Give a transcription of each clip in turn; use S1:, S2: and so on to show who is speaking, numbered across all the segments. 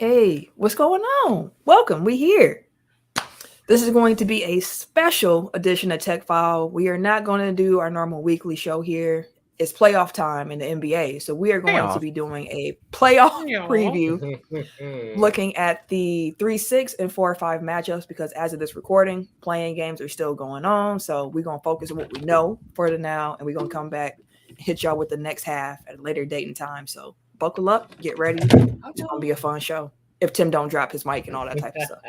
S1: Hey, what's going on? Welcome. We here. This is going to be a special edition of Tech File. We are not going to do our normal weekly show here. It's playoff time in the NBA, so we are going to be doing a playoff preview, looking at the 3-6 and 4-5 matchups because as of this recording, playing games are still going on. So we're gonna focus on what we know for the now, and we're gonna come back and hit y'all with the next half at a later date and time. So buckle up, get ready. It's gonna be a fun show. If Tim don't drop his mic and all that type of stuff.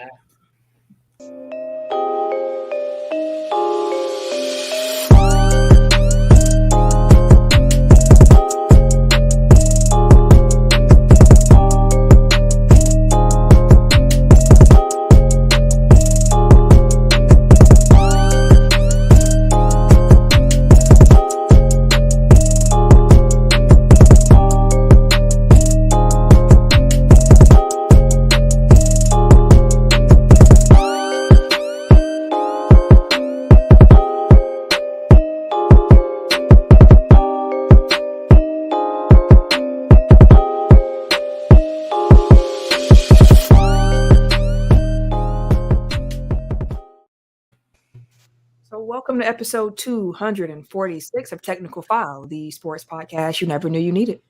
S1: Welcome to episode 246 of Technical File, the sports podcast you never knew you needed.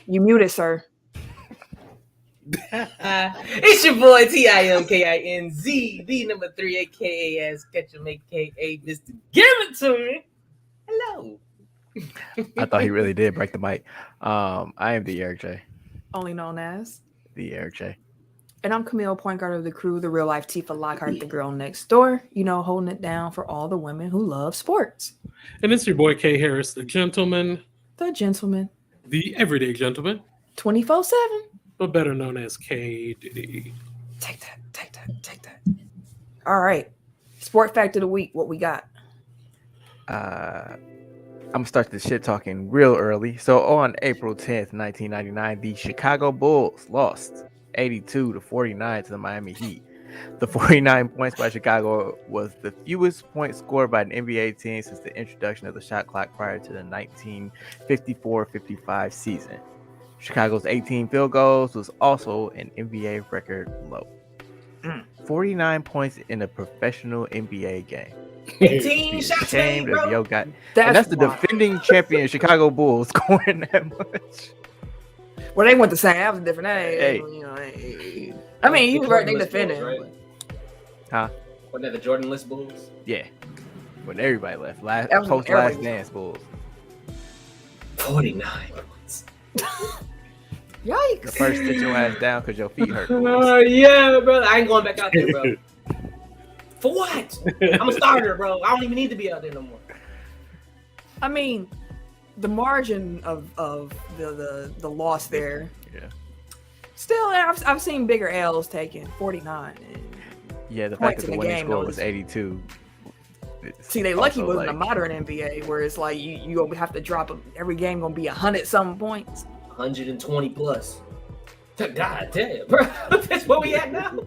S1: You muted, sir.
S2: It's your boy TIMKINZ, the number 3, aka Ketchum, aka Mr. Give It To Me. Hello.
S3: I thought he really did break the mic. I am the Eric J.
S1: Only known as
S3: the Eric J.
S1: And I'm Camille, point guard of the crew, the real life Tifa Lockhart, the girl next door, holding it down for all the women who love sports.
S4: And it's your boy K Harris, the gentleman.
S1: The gentleman.
S4: The everyday gentleman.
S1: 24/7.
S4: But better known as K Diddy.
S1: Take that. All right. Sport fact of the week, what we got?
S3: I'm going to start the shit talking real early. So on April 10th, 1999, the Chicago Bulls lost 82-49 to the Miami Heat. The 49 points by Chicago was the fewest points scored by an NBA team since the introduction of the shot clock prior to the 1954-55 season. Chicago's 18 field goals was also an NBA record low. 49 points in a professional NBA game.
S2: 18 shots made, bro.
S3: That's the defending champion Chicago Bulls scoring that much.
S1: Well, they went the same. That was a different age. I mean, you were they defending.
S2: Right?
S3: Huh?
S2: Wasn't that the Jordan-less Bulls?
S3: Yeah. When everybody left. Last dance Bulls.
S2: 49 points.
S1: Yikes.
S3: The first sit your ass down because your feet hurt.
S2: Yeah, bro. I ain't going back out there, bro. For what? I'm a starter, bro. I don't even need to be out there no more.
S1: I mean, the margin of the loss there.
S3: Yeah.
S1: Still, I've seen bigger L's taken. 49.
S3: Yeah, the fact that the winning score was 82.
S1: See, they lucky wasn't a modern NBA where it's like you gonna have to drop every game gonna be 100-something points.
S2: 120 plus. God damn, bro. That's where we at now.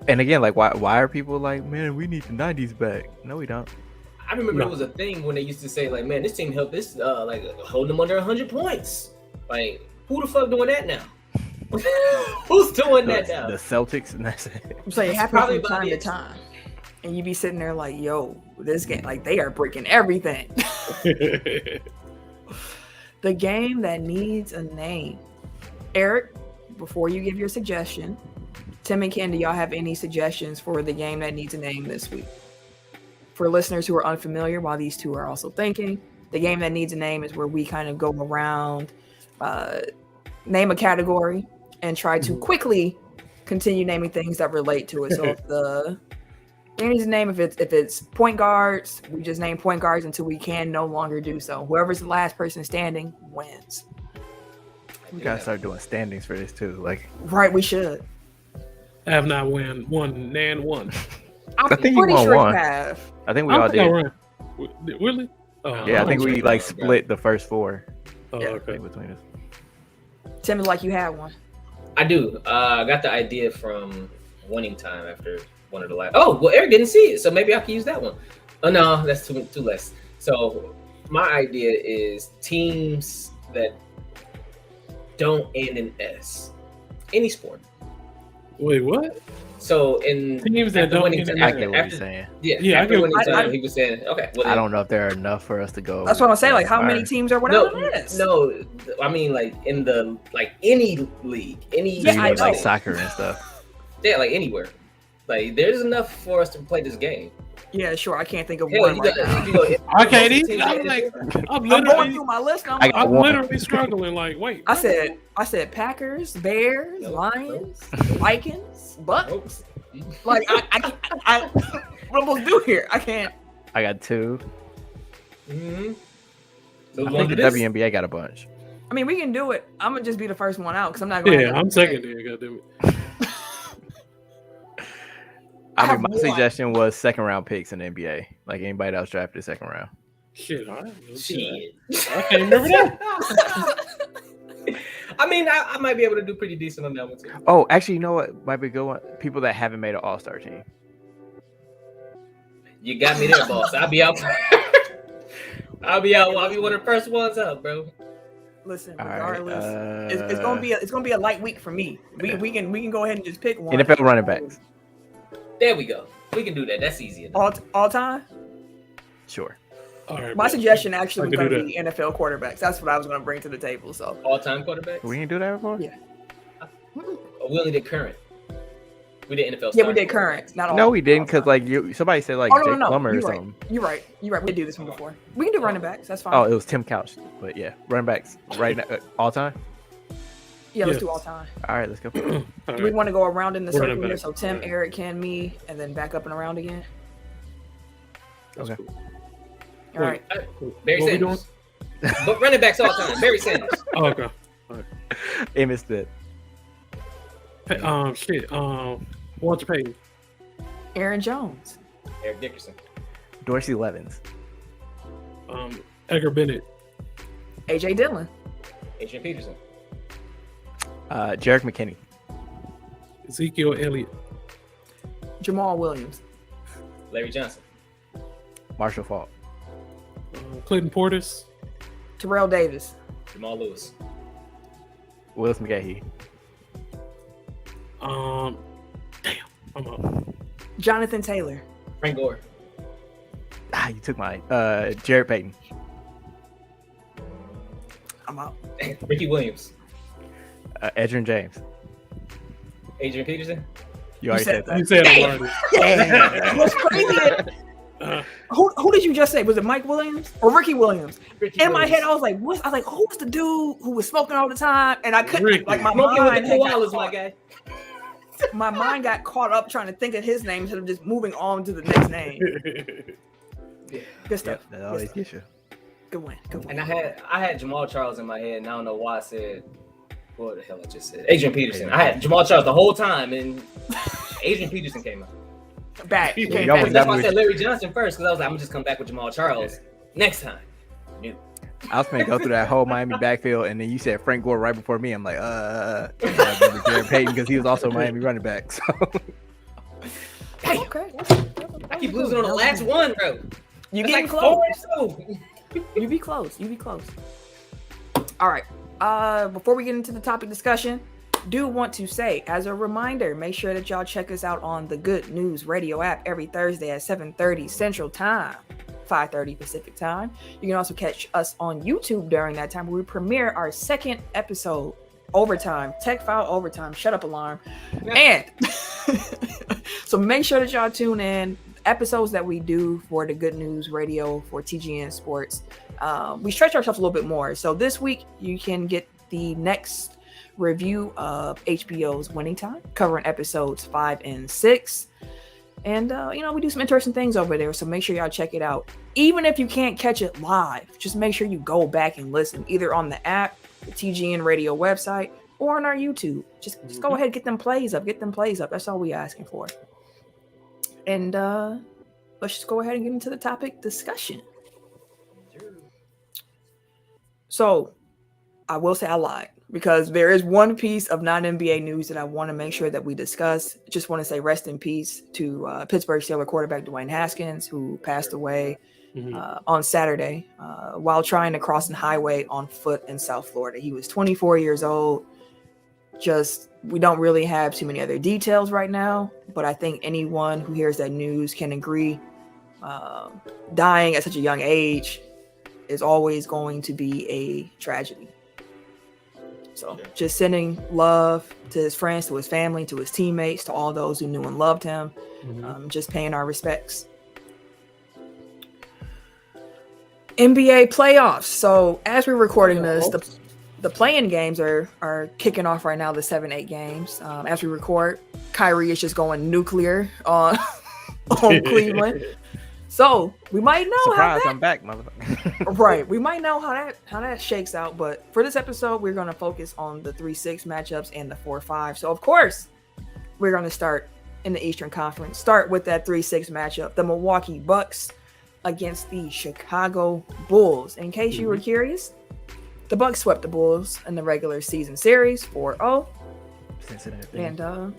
S3: And again, like, why are people like, man, we need the 90s back? No, we don't.
S2: I remember it was a thing when they used to say, like, man, this team helped this, like, hold them under 100 points. Like, who the fuck doing that now? Who's doing that now?
S3: The Celtics, and that's it.
S1: I'm saying it happens from time to time. And you be sitting there like, yo, this game, like, they are breaking everything. The game that needs a name. Eric, before you give your suggestion, Tim and Ken, do y'all have any suggestions for the game that needs a name this week? For listeners who are unfamiliar, while these two are also thinking, the game that needs a name is where we kind of go around, name a category, and try to quickly continue naming things that relate to it. So if the game needs a name, if it's point guards, we just name point guards until we can no longer do so. Whoever's the last person standing wins.
S3: We gotta start doing standings for this too. Like,
S1: right, we should.
S4: I have not won Nan won.
S3: I think you won one. I think we all did.
S4: Really?
S3: Yeah, I think we like split the first four.
S4: Oh,
S1: yeah,
S4: okay.
S3: Between us.
S1: Tim, like you had one.
S2: I do. I got the idea from Winning Time after one of the last. Oh, well, Eric didn't see it, so maybe I can use that one. Oh no, that's too less. So my idea is teams that don't end in S. Any sport.
S4: Wait, what?
S2: So in
S4: Teams that
S2: after
S4: don't
S2: winning,
S4: end in
S3: I
S2: after,
S3: get what
S2: after,
S3: he's saying.
S4: Yeah, I
S2: after
S4: get what
S2: winning
S1: you're
S2: time,
S1: saying.
S2: he was saying, okay. Well,
S3: I don't know if there are enough for us to go.
S1: That's what I'm saying. Like, how many
S3: Alright.
S1: teams are without
S2: No,
S1: an S?
S2: no. I mean, like in the any league, any
S3: So you
S1: Yeah,
S3: mean
S1: I
S3: like
S1: know.
S3: soccer and stuff?
S2: yeah, like anywhere. Like there's enough for us to play this game.
S1: Yeah, sure. I can't think of
S2: Hell,
S1: one
S2: you
S1: right
S2: got.
S1: now.
S2: You go,
S4: I can't
S2: most of the
S4: even.
S2: teams
S4: I'm
S2: in
S4: like,
S2: NFL
S4: I'm
S1: I'm going
S4: literally,
S1: through my list. And
S3: I got
S4: I'm
S3: one.
S4: literally struggling. Like, wait.
S1: I
S4: what?
S1: said Packers, Bears,
S2: Nope,
S1: Lions, Vikings, Bucks.
S2: Nope.
S1: Like I what am I supposed to do here? I can't.
S3: I got 2.
S2: Mm-hmm. So
S3: I
S2: one
S3: think
S2: of
S3: the
S2: this.
S3: WNBA got a bunch.
S1: I mean, we can do it. I'm gonna just be the first one out because I'm not going.
S4: Yeah, I'm second there. Goddamn it.
S1: I
S3: I
S1: have
S3: mean, my
S1: one.
S3: suggestion was second round picks in the NBA. Like anybody that was drafted second round.
S4: Shit, all right. let's do that.
S2: Shit.
S4: I can't remember that.
S2: I mean, I might be able to do pretty decent on that one too.
S3: Oh, actually, you know what might be a good one? People that haven't made an All Star team.
S2: You got me there, boss. I'll be out. I'll be out. I'll be one of the first ones out, bro.
S1: Listen,
S3: All right,
S1: regardless, it's gonna be a light week for me. We can go ahead and just pick one.
S3: NFL running backs.
S2: There we go. We can do that. That's easy enough.
S1: all time.
S3: Sure.
S4: All right.
S1: My
S4: man.
S1: suggestion actually
S4: I
S1: was
S4: can
S1: going
S4: do
S1: to be NFL quarterbacks. That's what I was going to bring to the table. So
S2: All-time quarterbacks.
S3: We didn't do that before?
S1: Yeah.
S2: Oh, we only did current. We did NFL.
S1: yeah, we
S2: starting
S1: did
S2: quarterbacks.
S1: current. Not all.
S3: No, we didn't,
S1: all
S3: because
S1: time.
S3: like somebody said like
S1: Oh, no,
S3: Jake
S1: no.
S3: Plummer or
S1: You're right.
S3: something.
S1: You're right. We did this one before. We can do running backs. That's fine.
S3: Oh, it was Tim Couch. But yeah, running backs right now, all time.
S1: yeah, let's
S4: yes.
S1: do all time.
S3: All right, let's go.
S4: All
S1: Do we
S4: right.
S1: want to go around in the
S4: Running
S1: circle here?
S4: back.
S1: So Tim, Eric, Ken, me, and then back up and around again.
S4: That's
S3: Okay.
S4: cool.
S1: All right.
S4: Cool.
S2: Barry
S4: What we
S2: Sanders. But running backs all time. Barry Sanders.
S4: Oh, okay.
S3: They missed it.
S4: Shit. Walter Payton.
S1: Aaron Jones.
S2: Eric Dickerson.
S3: Dorsey Levens.
S4: Edgar Bennett.
S1: AJ Dillon.
S2: Adrian Peterson.
S3: Jarek McKinney.
S4: Ezekiel Elliott.
S1: Jamal Williams.
S2: Larry Johnson.
S3: Marshall Faulk.
S4: Clinton Portis.
S1: Terrell Davis.
S2: Jamal Lewis.
S3: Willis McGahee.
S4: Damn. I'm up.
S1: Jonathan Taylor.
S2: Frank Gore.
S3: Ah, you took mine. Jared Payton.
S1: I'm out.
S2: Ricky Williams.
S3: Edgerrin James.
S2: Adrian Peterson.
S3: You already said that.
S4: You said it already.
S1: Yeah. What's crazy? Who did you just say? Was it Mike Williams or Ricky Williams?
S2: Ricky
S1: In my
S2: Williams.
S1: head, I was like, what? I was like, who was the dude who was smoking all the time? And I couldn't
S4: Ricky.
S1: like my
S2: Smoking with
S1: mind
S2: the
S1: had got
S2: koalas,
S1: caught-
S2: my guy.
S1: my mind got caught up trying to think of his name instead of just moving on to the next name. Good stuff.
S3: Yep, that always gets you.
S1: Good win. Good win.
S2: And I had Jamal Charles in my head, and I don't know why I said what the hell I just said. Adrian Peterson. I had Jamal Charles the whole time, and Adrian Peterson came out.
S1: Back.
S4: Y'all
S1: Came
S3: was
S1: back.
S2: That's why I
S3: definitely-
S2: said Larry Johnson first, because I was like, I'm gonna just come back with Jamal Charles next time.
S3: I was gonna go through that whole Miami backfield, and then you said Frank Gore right before me. I'm like, Jared Payton, because he was also Miami running back. So
S1: Okay.
S2: I keep losing on the last one, bro.
S1: You
S2: It's
S1: getting
S2: like
S1: close.
S2: 4-2.
S1: You be close. You be close. All right. Before we get into the topic discussion, do want to say, as a reminder, make sure that y'all check us out on the Good News Radio app every Thursday at 7:30 Central Time, 5:30 Pacific Time. You can also catch us on YouTube during that time where we premiere our second episode, Overtime, Tech File Overtime, Shut Up Alarm. And so make sure that y'all tune in. Episodes that we do for the Good News Radio for TGN Sports, we stretch ourselves a little bit more. So this week you can get the next review of HBO's Winning Time, covering episodes 5 and 6. And we do some interesting things over there, so make sure y'all check it out. Even if you can't catch it live, just make sure you go back and listen, either on the app, the TGN Radio website, or on our YouTube. Just go ahead, get them plays up. That's all we asking for. And let's just go ahead and get into the topic discussion. So I will say I lied, because there is one piece of non-NBA news that I want to make sure that we discuss. Just want to say rest in peace to Pittsburgh Steelers quarterback Dwyane Haskins, who passed away on Saturday while trying to cross the highway on foot in South Florida. He was 24 years old. We don't really have too many other details right now, but I think anyone who hears that news can agree dying at such a young age is always going to be a tragedy. So just sending love to his friends, to his family, to his teammates, to all those who knew and loved him, just paying our respects. NBA playoffs. So as we're recording this, the play-in games are kicking off right now, the 7-8 games. As we record, Kyrie is just going nuclear on Cleveland. So we might know
S3: Surprise,
S1: how
S3: I'm back, motherfucker.
S1: right. We might know how that shakes out. But for this episode, we're going to focus on the 3-6 matchups and the 4-5. So of course, we're going to start in the Eastern Conference. Start with that 3-6 matchup, the Milwaukee Bucks against the Chicago Bulls. In case you were curious, the Bucks swept the Bulls in the regular season series 4-0. And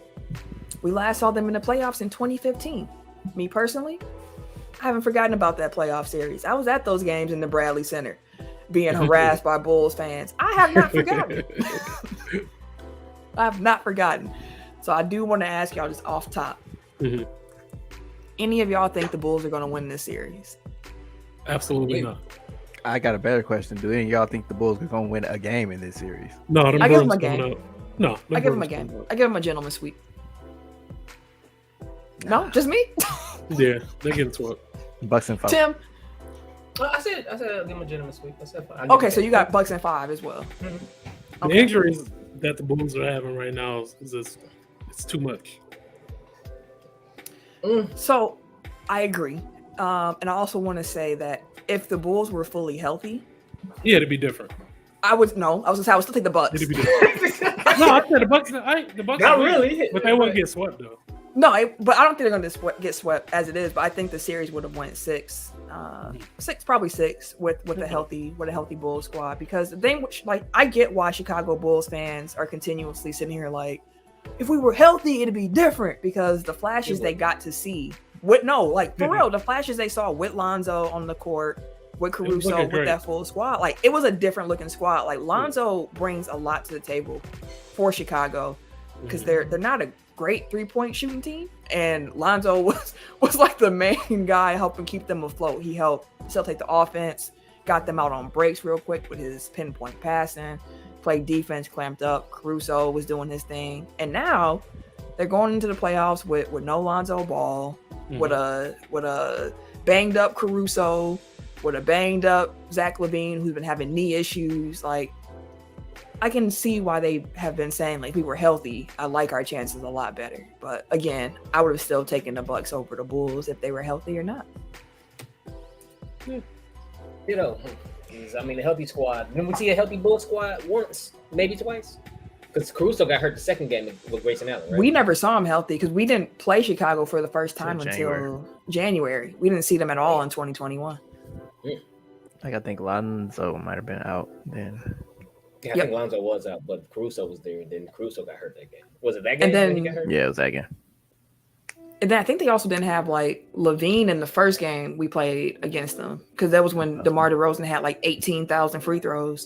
S1: we last saw them in the playoffs in 2015. Me personally, I haven't forgotten about that playoff series. I was at those games in the Bradley Center being harassed by Bulls fans. I have not forgotten. I have not forgotten. So I do want to ask y'all just off top. Any of y'all think the Bulls are going to win this series?
S4: Absolutely not.
S3: I got a better question. Do any of y'all think the Bulls are going to win a game in this series?
S4: No,
S1: I give them a game.
S4: No,
S1: I give them a game. I give them a gentleman's sweep. No, just me?
S4: Yeah, they're getting swept.
S3: Bucks and 5.
S1: Tim?
S2: I said I'll give him a gentleman's sweep. I said fine.
S1: Okay, so you got Bucks and 5 as well.
S4: The injuries that the Bulls are having right now is it's too much.
S1: So I agree. And I also want to say that if the Bulls were fully healthy,
S4: yeah, it'd be different.
S1: I would still take the Bucks.
S4: It'd be different. No, I said the Bucks. The Bucks
S2: not really,
S4: but they wouldn't get swept though.
S1: No, but I don't think they're going to get swept as it is. But I think the series would have went 6, probably 6 with a healthy Bulls squad. Because the thing, I get why Chicago Bulls fans are continuously sitting here like, if we were healthy, it'd be different. Because the flashes they got to see, for real, the flashes they saw with Lonzo on the court, with Caruso, with that full squad, it was a different looking squad. Lonzo brings a lot to the table for Chicago because they're not a great 3-point shooting team, and Lonzo was like the main guy helping keep them afloat. He helped still take the offense, got them out on breaks real quick with his pinpoint passing, played defense, clamped up. Caruso was doing his thing, and now they're going into the playoffs with no Lonzo Ball, with a banged up Caruso, with a banged up Zach LaVine who's been having knee issues. I can see why they have been saying, if we were healthy, I like our chances a lot better. But again, I would have still taken the Bucks over the Bulls if they were healthy or not.
S2: The healthy squad. Didn't we see a healthy Bulls squad once, maybe twice? Because Caruso got hurt the second game with Grayson Allen, right?
S1: We never saw him healthy because we didn't play Chicago for the first time until January. We didn't see them at all in 2021.
S3: I think Lonzo might have been out then.
S2: Yeah, I think Lonzo was out, but Caruso was there, and then Caruso got hurt that game. Was it that game?
S1: And then
S2: he got hurt?
S3: Yeah, it was that game.
S1: And then I think they also didn't have LaVine in the first game we played against them because that was when DeMar DeRozan had 18,000 free throws.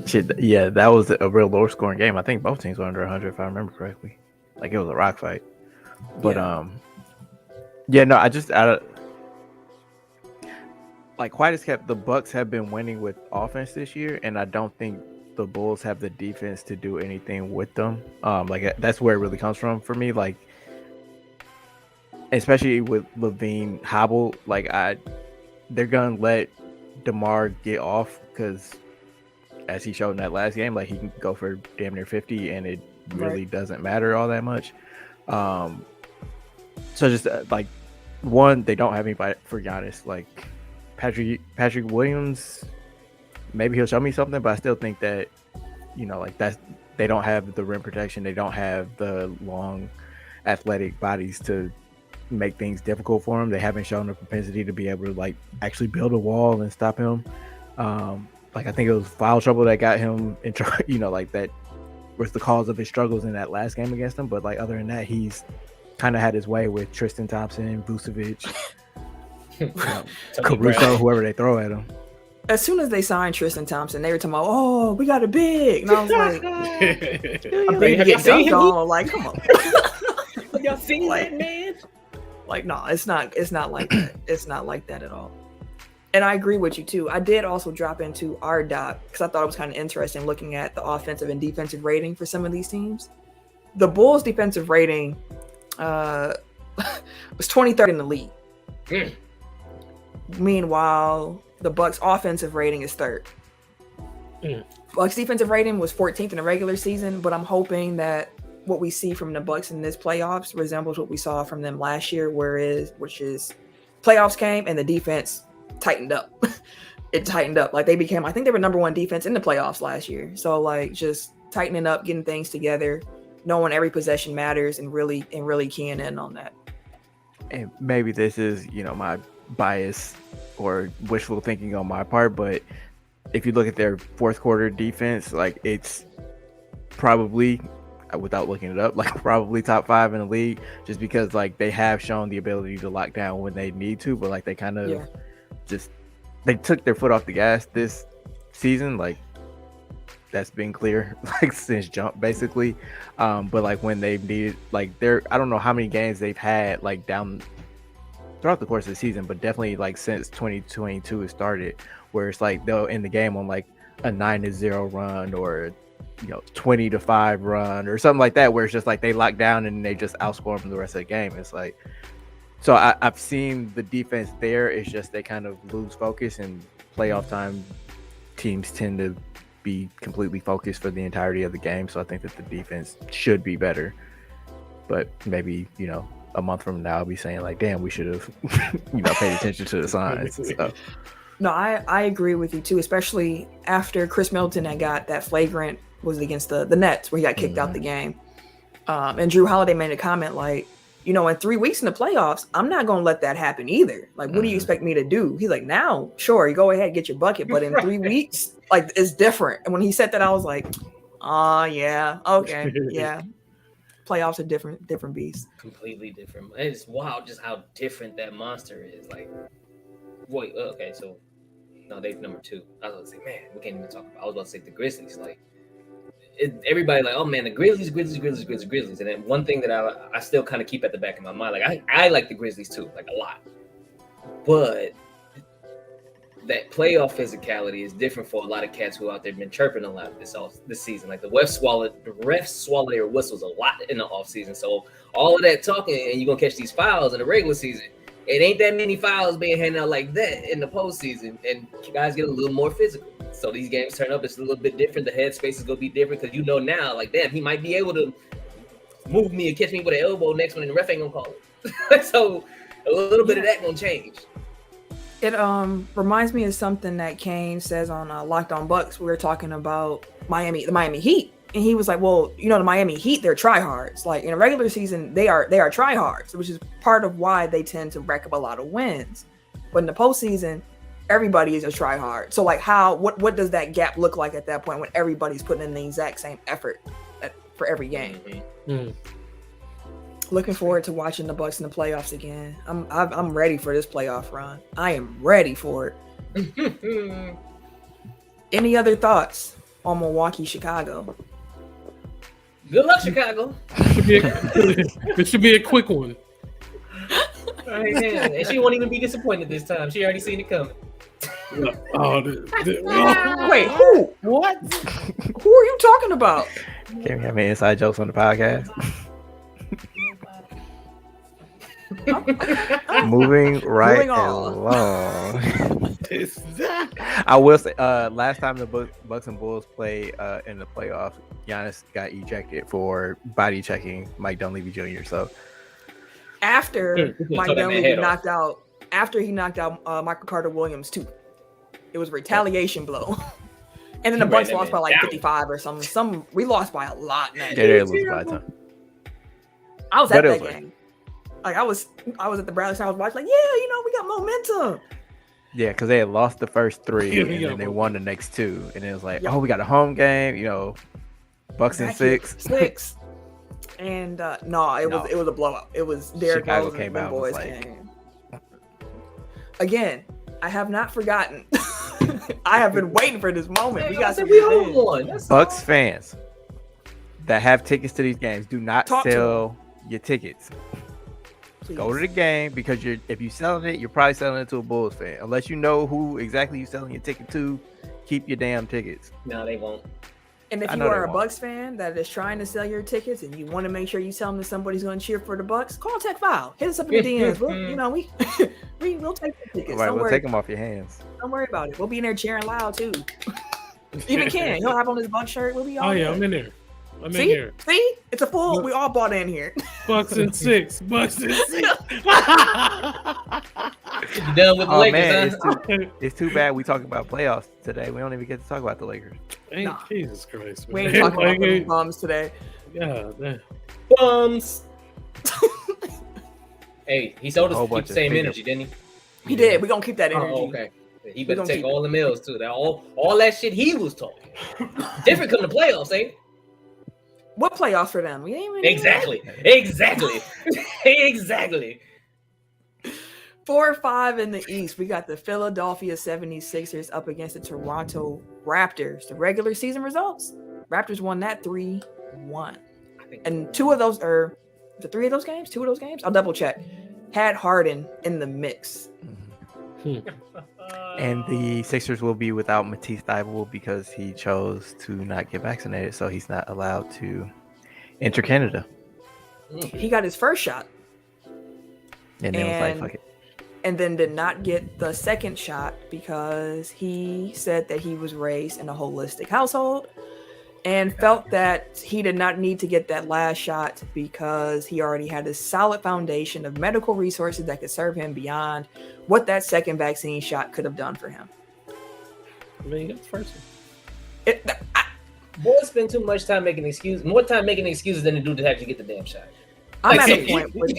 S3: Shit, yeah, that was a real low scoring game. I think both teams were under 100 if I remember correctly. It was a rock fight. But White has kept the Bucks have been winning with offense this year, and I don't think the Bulls have the defense to do anything with them. That's where it really comes from for me. Especially with LaVine hobble, they're gonna let DeMar get off because, as he showed in that last game, he can go for damn near 50, and it really doesn't matter all that much. So just one, they don't have anybody for Giannis. Patrick Williams, maybe he'll show me something, but I still think that, that's, they don't have the rim protection. They don't have the long athletic bodies to make things difficult for him. They haven't shown the propensity to be able to actually build a wall and stop him. I think it was foul trouble that got him in trouble, that was the cause of his struggles in that last game against him. But other than that, he's kind of had his way with Tristan Thompson, Vucevic. Caruso, whoever they throw at him.
S1: As soon as they signed Tristan Thompson, they were talking about, oh, we got a big. And I was like, a big
S2: Have
S1: get
S2: y'all seen
S1: dunked
S2: him?
S1: on. Like, come on.
S2: Y'all seen
S1: Like-
S2: that man?
S1: Like, no, it's not like that. It's not like that at all. And I agree with you too. I did also drop into our doc because I thought it was kind of interesting looking at the offensive and defensive rating for some of these teams. The Bulls' defensive rating was 23rd in the league.
S2: Mm.
S1: Meanwhile, the Bucks' offensive rating is 3rd.
S4: Mm.
S1: Bucks' defensive rating was 14th in the regular season, but I'm hoping that what we see from the Bucks in this playoffs resembles what we saw from them last year, which is playoffs came and the defense tightened up. It tightened up. Like they became, I think they were number 1 defense in the playoffs last year. So like just tightening up, getting things together, knowing every possession matters, and really keying in on that.
S3: And maybe this is, my bias or wishful thinking on my part, but if you look at their fourth quarter defense, like it's probably, without looking it up, like probably top 5 in the league, just because like they have shown the ability to lock down when they need to, but like they kind of they took their foot off the gas this season. Like that's been clear like since jump basically. But like when they've needed, like I don't know how many games they've had like down throughout the course of the season, but definitely like since 2022 has started, where it's like they'll end the game on like a 9-0 run or 20-5 run or something like that, where it's just like they lock down and they just outscore them the rest of the game. It's like, so I've seen the defense there. It's just they kind of lose focus, and playoff time teams tend to be completely focused for the entirety of the game. So I think that the defense should be better, but maybe a month from now I'll be saying like, damn, we should have paid attention to the signs. So.
S1: No, I agree with you too, especially after Chris Middleton had got that flagrant, was against the Nets where he got kicked out the game. And Drew Holiday made a comment like, in 3 weeks in the playoffs, I'm not going to let that happen either. Like, what do you expect me to do? He's like, now, sure, you go ahead, get your bucket. But in 3 weeks, like, it's different. And when he said that, I was like, oh, yeah, okay, yeah. Playoffs are different beasts.
S2: Completely different. It's wild just how different that monster is. Like, wait, okay, so no, they've number 2. I was about to say, man, we can't even talk about. I was about to say the Grizzlies. Like, everybody like, oh man, the Grizzlies. And then one thing that I still kind of keep at the back of my mind, like I like the Grizzlies too, like a lot, but that playoff physicality is different for a lot of cats who out there been chirping a lot this season. Like the refs swallow their whistles a lot in the off season. So all of that talking, and you're gonna catch these fouls in the regular season. It ain't that many fouls being handed out like that in the postseason, and guys get a little more physical. So these games turn up, it's a little bit different. The headspace is gonna be different because now, like, damn, he might be able to move me and catch me with an elbow next one, and the ref ain't gonna call it. So a little bit of that gonna change.
S1: It reminds me of something that Kane says on Locked On Bucks. We were talking about the Miami Heat. And he was like, well, the Miami Heat, they're tryhards. Like in a regular season, they are tryhards, which is part of why they tend to rack up a lot of wins. But in the postseason, everybody is a tryhard. So like what does that gap look like at that point when everybody's putting in the exact same effort for every game?
S4: Mm-hmm.
S1: Looking forward to watching the Bucks in the playoffs again. I'm ready for this playoff run. I am ready for it. Any other thoughts on Milwaukee, Chicago?
S2: Good luck, Chicago.
S4: It should be a quick one.
S2: All right, man. And she won't even be disappointed this time. She already seen it coming.
S1: Wait, who?
S4: What?
S1: Who are you talking about?
S3: Can we have any inside jokes on the podcast? Moving
S1: Moving
S3: along. I will say, last time the Bucks and Bulls played in the playoffs, Giannis got ejected for body checking Mike Dunleavy Jr. So
S1: after Mike Dunleavy knocked out Michael Carter Williams too, it was a retaliation blow. And then the Bucks lost by like 55 or something. We lost by a lot. Man.
S3: Yeah, they lost by a ton.
S1: I was at that game. Like I was at the Bradley Center. I was watching. Like, yeah, we got momentum.
S3: Yeah, because they had lost the first 3 and then they won the next 2, and it was like, oh, we got a home game. Bucks in 6.
S1: And it was a blowout. It was Derrick
S3: Chicago
S1: Rose
S3: came
S1: and
S3: out
S1: boys
S3: was like,
S1: game. Again, I have not forgotten. I have been waiting for this moment. We got some
S2: we all won. That's
S3: Bucks
S2: all.
S3: fans that have tickets to these games, do not
S1: Talk to
S3: sell your tickets.
S1: Please.
S3: Go to the game, because if you're selling it, you're probably selling it to a Bulls fan. Unless you know who exactly you're selling your ticket to, keep your damn tickets.
S2: No, they won't.
S1: And if
S3: I
S1: you
S3: know
S1: are
S3: they
S1: a
S3: won't.
S1: Bucks fan that is trying to sell your tickets and you want to make sure you tell them that somebody's going to cheer for the Bucks, call Tech File. Hit us up in the DMs. We'll take the tickets.
S3: All right,
S1: Don't
S3: we'll
S1: worry.
S3: take them off your hands.
S1: Don't worry about it. We'll be in there cheering loud too. Even Ken, he'll have on his Bucks shirt. We'll be all
S4: Oh yeah,
S1: good.
S4: I'm in there. I'm in
S1: See?
S4: here.
S1: See? It's a full. We all bought in here.
S4: Bucks and 6. Bucks and 6.
S2: You done with the
S3: Oh
S2: Lakers,
S3: man,
S2: huh?
S3: it's too bad we talking about playoffs today. We don't even get to talk about the Lakers.
S4: Hey,
S1: Nah.
S4: Jesus Christ, man.
S1: We ain't talking about
S4: Like,
S1: them bums today.
S4: yeah, man.
S2: Bums. Hey, he told us
S3: Whole
S2: to keep
S3: bunch
S2: the
S3: of
S2: same
S3: figures.
S2: energy, didn't he?
S1: He did. We're gonna keep that energy.
S2: Oh, okay. He better
S1: gonna
S2: take
S1: keep
S2: all the meals too. That all that shit he was talking. Different come to playoffs, ain't it?
S1: What playoffs for them? We ain't even
S2: Exactly.
S1: 4-5 in the East. We got the Philadelphia 76ers up against the Toronto Raptors. The regular season results. Raptors won that 3-1.
S2: I think
S1: And two of those are the three of those games? Two of those games? I'll double check. Had Harden in the mix.
S3: And the Sixers will be without Matisse Thybulle because he chose to not get vaccinated, so he's not allowed to enter Canada.
S1: He got his first shot
S3: And then was like,
S1: And-
S3: fuck it.
S1: and then did not get the second shot because he said that he was raised in a holistic household and felt that he did not need to get that last shot because he already had a solid foundation of medical resources that could serve him beyond what that second vaccine shot could have done for him.
S4: I mean, you got the first one.
S2: boys spend too much time making excuses, more time making excuses than they do to actually get the damn shot.
S1: I'm
S2: Like,
S1: at a point with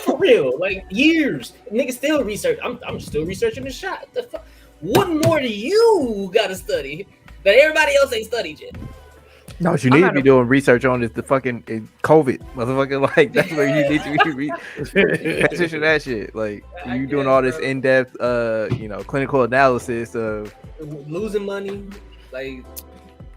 S2: for real, like years. Niggas still research. I'm still researching the shot. The fuck? What more do you gotta study that everybody else ain't studied yet?
S3: No, what you
S1: I'm
S3: need to
S1: not
S3: be
S1: a-
S3: doing research on is the fucking COVID, motherfucker. Like that's where you need to be pay attention to that shit. Like
S2: I
S3: you doing
S2: guess,
S3: all this
S2: bro.
S3: in-depth, clinical analysis of.
S2: Losing money, like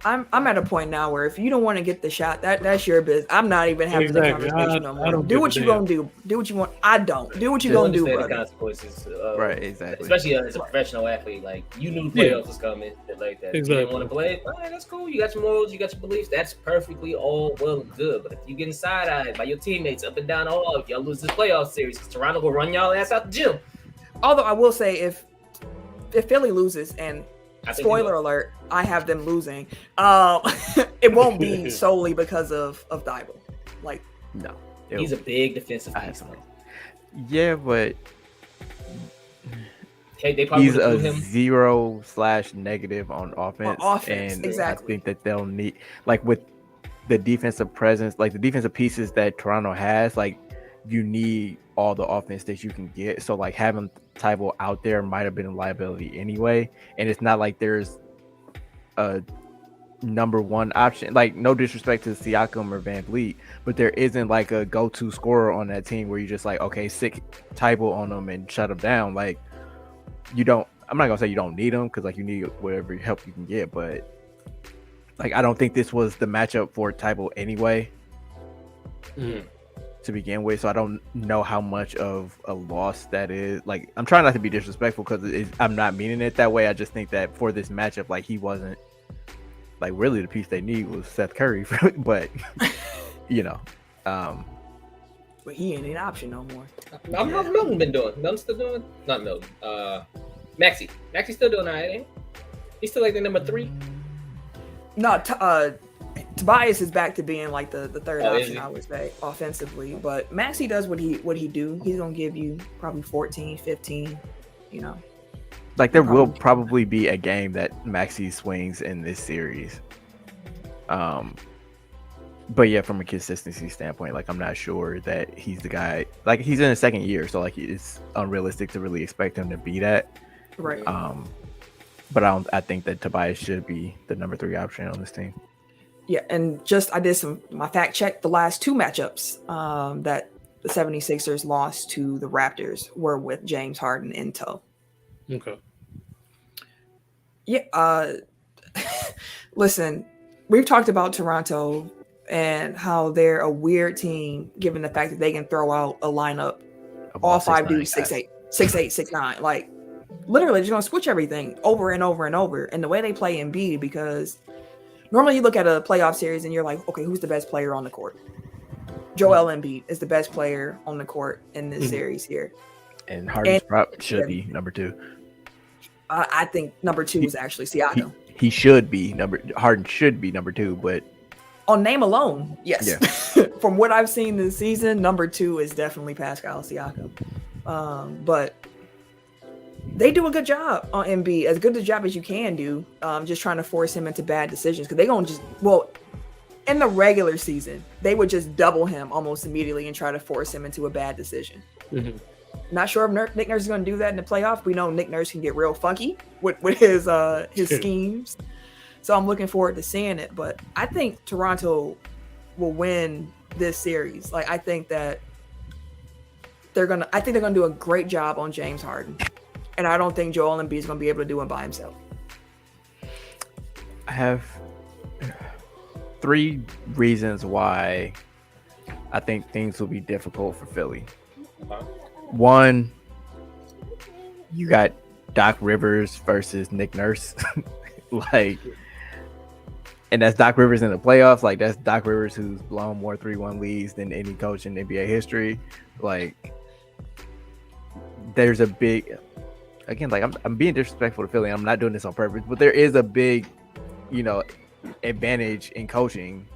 S1: I'm at a point now where if you don't want to get the shot, that's your business. I'm not even having the
S4: Exactly.
S1: conversation no
S4: I
S1: more.
S4: don't
S1: Do
S4: give
S1: what
S4: a
S1: you
S4: damn.
S1: gonna do. Do what you want. I don't. Do what you
S2: just
S1: gonna do,
S2: understand the
S1: brother.
S2: consequences.
S3: Right, exactly.
S2: Especially as a professional athlete, like you knew the playoffs was coming, shit like that. If you
S4: Exactly.
S2: didn't want to play, all right, that's cool. You got your morals, you got your beliefs. That's perfectly all well and good. But if you getting side-eyed by your teammates up and down the hall, if y'all lose this playoff series, because Toronto will run y'all ass out the gym.
S1: Although I will say, if Philly loses, and
S2: I think
S1: spoiler
S2: they will.
S1: alert, I have them losing. It won't be solely because of Thibault. Like
S3: No,
S2: He's a big defensive
S3: I
S2: piece.
S3: have yeah, but
S2: Hey, they probably
S3: he's
S2: would
S3: a
S2: have him.
S3: 0/- on offense.
S1: offense,
S3: and
S1: exactly.
S3: I think that they'll need, like, with the defensive presence, like the defensive pieces that Toronto has, like you need all the offense that you can get. So like having Tybalt out there might have been a liability anyway, and it's not like there's a number one option. Like, no disrespect to Siakam or Van Vliet, but there isn't like a go-to scorer on that team where you just like, okay, sick Tybalt on them and shut them down. Like, you don't. I'm not gonna say you don't need them, because like you need whatever help you can get, but like I don't think this was the matchup for Tybalt anyway to begin with. So I don't know how much of a loss that is. Like, I'm trying not to be disrespectful because I'm not meaning it that way. I just think that for this matchup, like he wasn't like really the piece they need was Seth Curry, but
S1: but he ain't an option no more.
S2: How's Milton been doing? Milton still doing? Not Milton. Maxey. Maxey's still doing all right, ain't he? He's still like the number 3.
S1: No, Tobias is back to being like the third
S2: Oh, is
S1: option,
S2: he?
S1: I would say, offensively. But Maxey does what he do. He's gonna give you probably 14, 15.
S3: like there will probably be a game that Maxey swings in this series. But yeah, from a consistency standpoint, like I'm not sure that he's the guy. Like, he's in his second year, so like it's unrealistic to really expect him to be that.
S1: Right.
S3: But I think that Tobias should be the number 3 option on this team.
S1: Yeah, and I did my fact check. The last 2 matchups that the 76ers lost to the Raptors were with James Harden in tow.
S4: Okay.
S1: Yeah. Listen, we've talked about Toronto and how they're a weird team, given the fact that they can throw out a lineup, all 5 dudes 6'8", 6'8", 6'9". Like literally, just gonna switch everything over and over and over. And the way they play Embiid, because normally you look at a playoff series and you're like, okay, who's the best player on the court? Joel Embiid is the best player on the court in this series here.
S3: And Harden's should be number 2.
S1: I think number 2 is actually Siakam.
S3: He should be Harden should be number 2, but
S1: on name alone, yes.
S3: Yeah.
S1: From what I've seen this season, number 2 is definitely Pascal Siakam. But they do a good job on Embiid, as good a job as you can do, just trying to force him into bad decisions. Because they're going to in the regular season, they would just double him almost immediately and try to force him into a bad decision.
S4: Mm-hmm.
S1: Not sure if Nick Nurse is going to do that in the playoff. We know Nick Nurse can get real funky with his schemes. So I'm looking forward to seeing it. But I think Toronto will win this series. Like, I think that they're going to do a great job on James Harden. And I don't think Joel Embiid is going to be able to do it by himself.
S3: I have 3 reasons why I think things will be difficult for Philly. 1, you got Doc Rivers versus Nick Nurse. And that's Doc Rivers in the playoffs. Like, that's Doc Rivers who's blown more 3-1 leads than any coach in NBA history. Like, there's a big, again, like I'm being disrespectful to Philly. I'm not doing this on purpose, but there is a big, advantage in coaching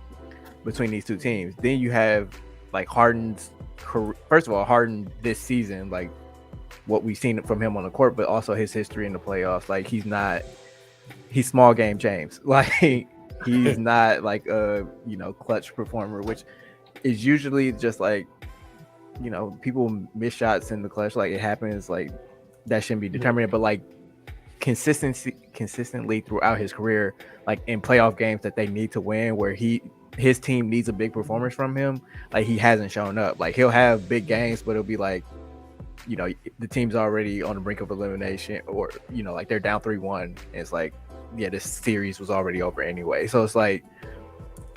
S3: between these 2 teams. Then you have like Harden's career. First of all, Harden this season, like what we've seen from him on the court, but also his history in the playoffs. Like, he's small game James. Like, he's not like a clutch performer, which is usually just like, people miss shots in the clutch. Like, it happens. Like, that shouldn't be determined. But like consistently throughout his career, like in playoff games that they need to win, where his team needs a big performance from him, like, he hasn't shown up. Like, he'll have big games, but it'll be like, the team's already on the brink of elimination, or like they're down 3-1, and it's like, yeah, this series was already over anyway. So it's like,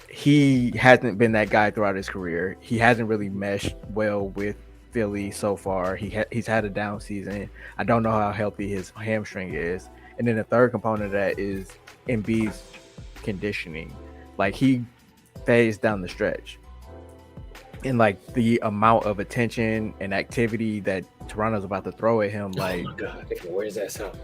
S3: he hasn't been that guy throughout his career. He hasn't really meshed well with Philly so far. He's had a down season. I don't know how healthy his hamstring is. And then the third component of that is Embiid's conditioning. Like, he fades down the stretch, and like the amount of attention and activity that Toronto's about to throw at him, like,
S2: oh my God, where's that sound?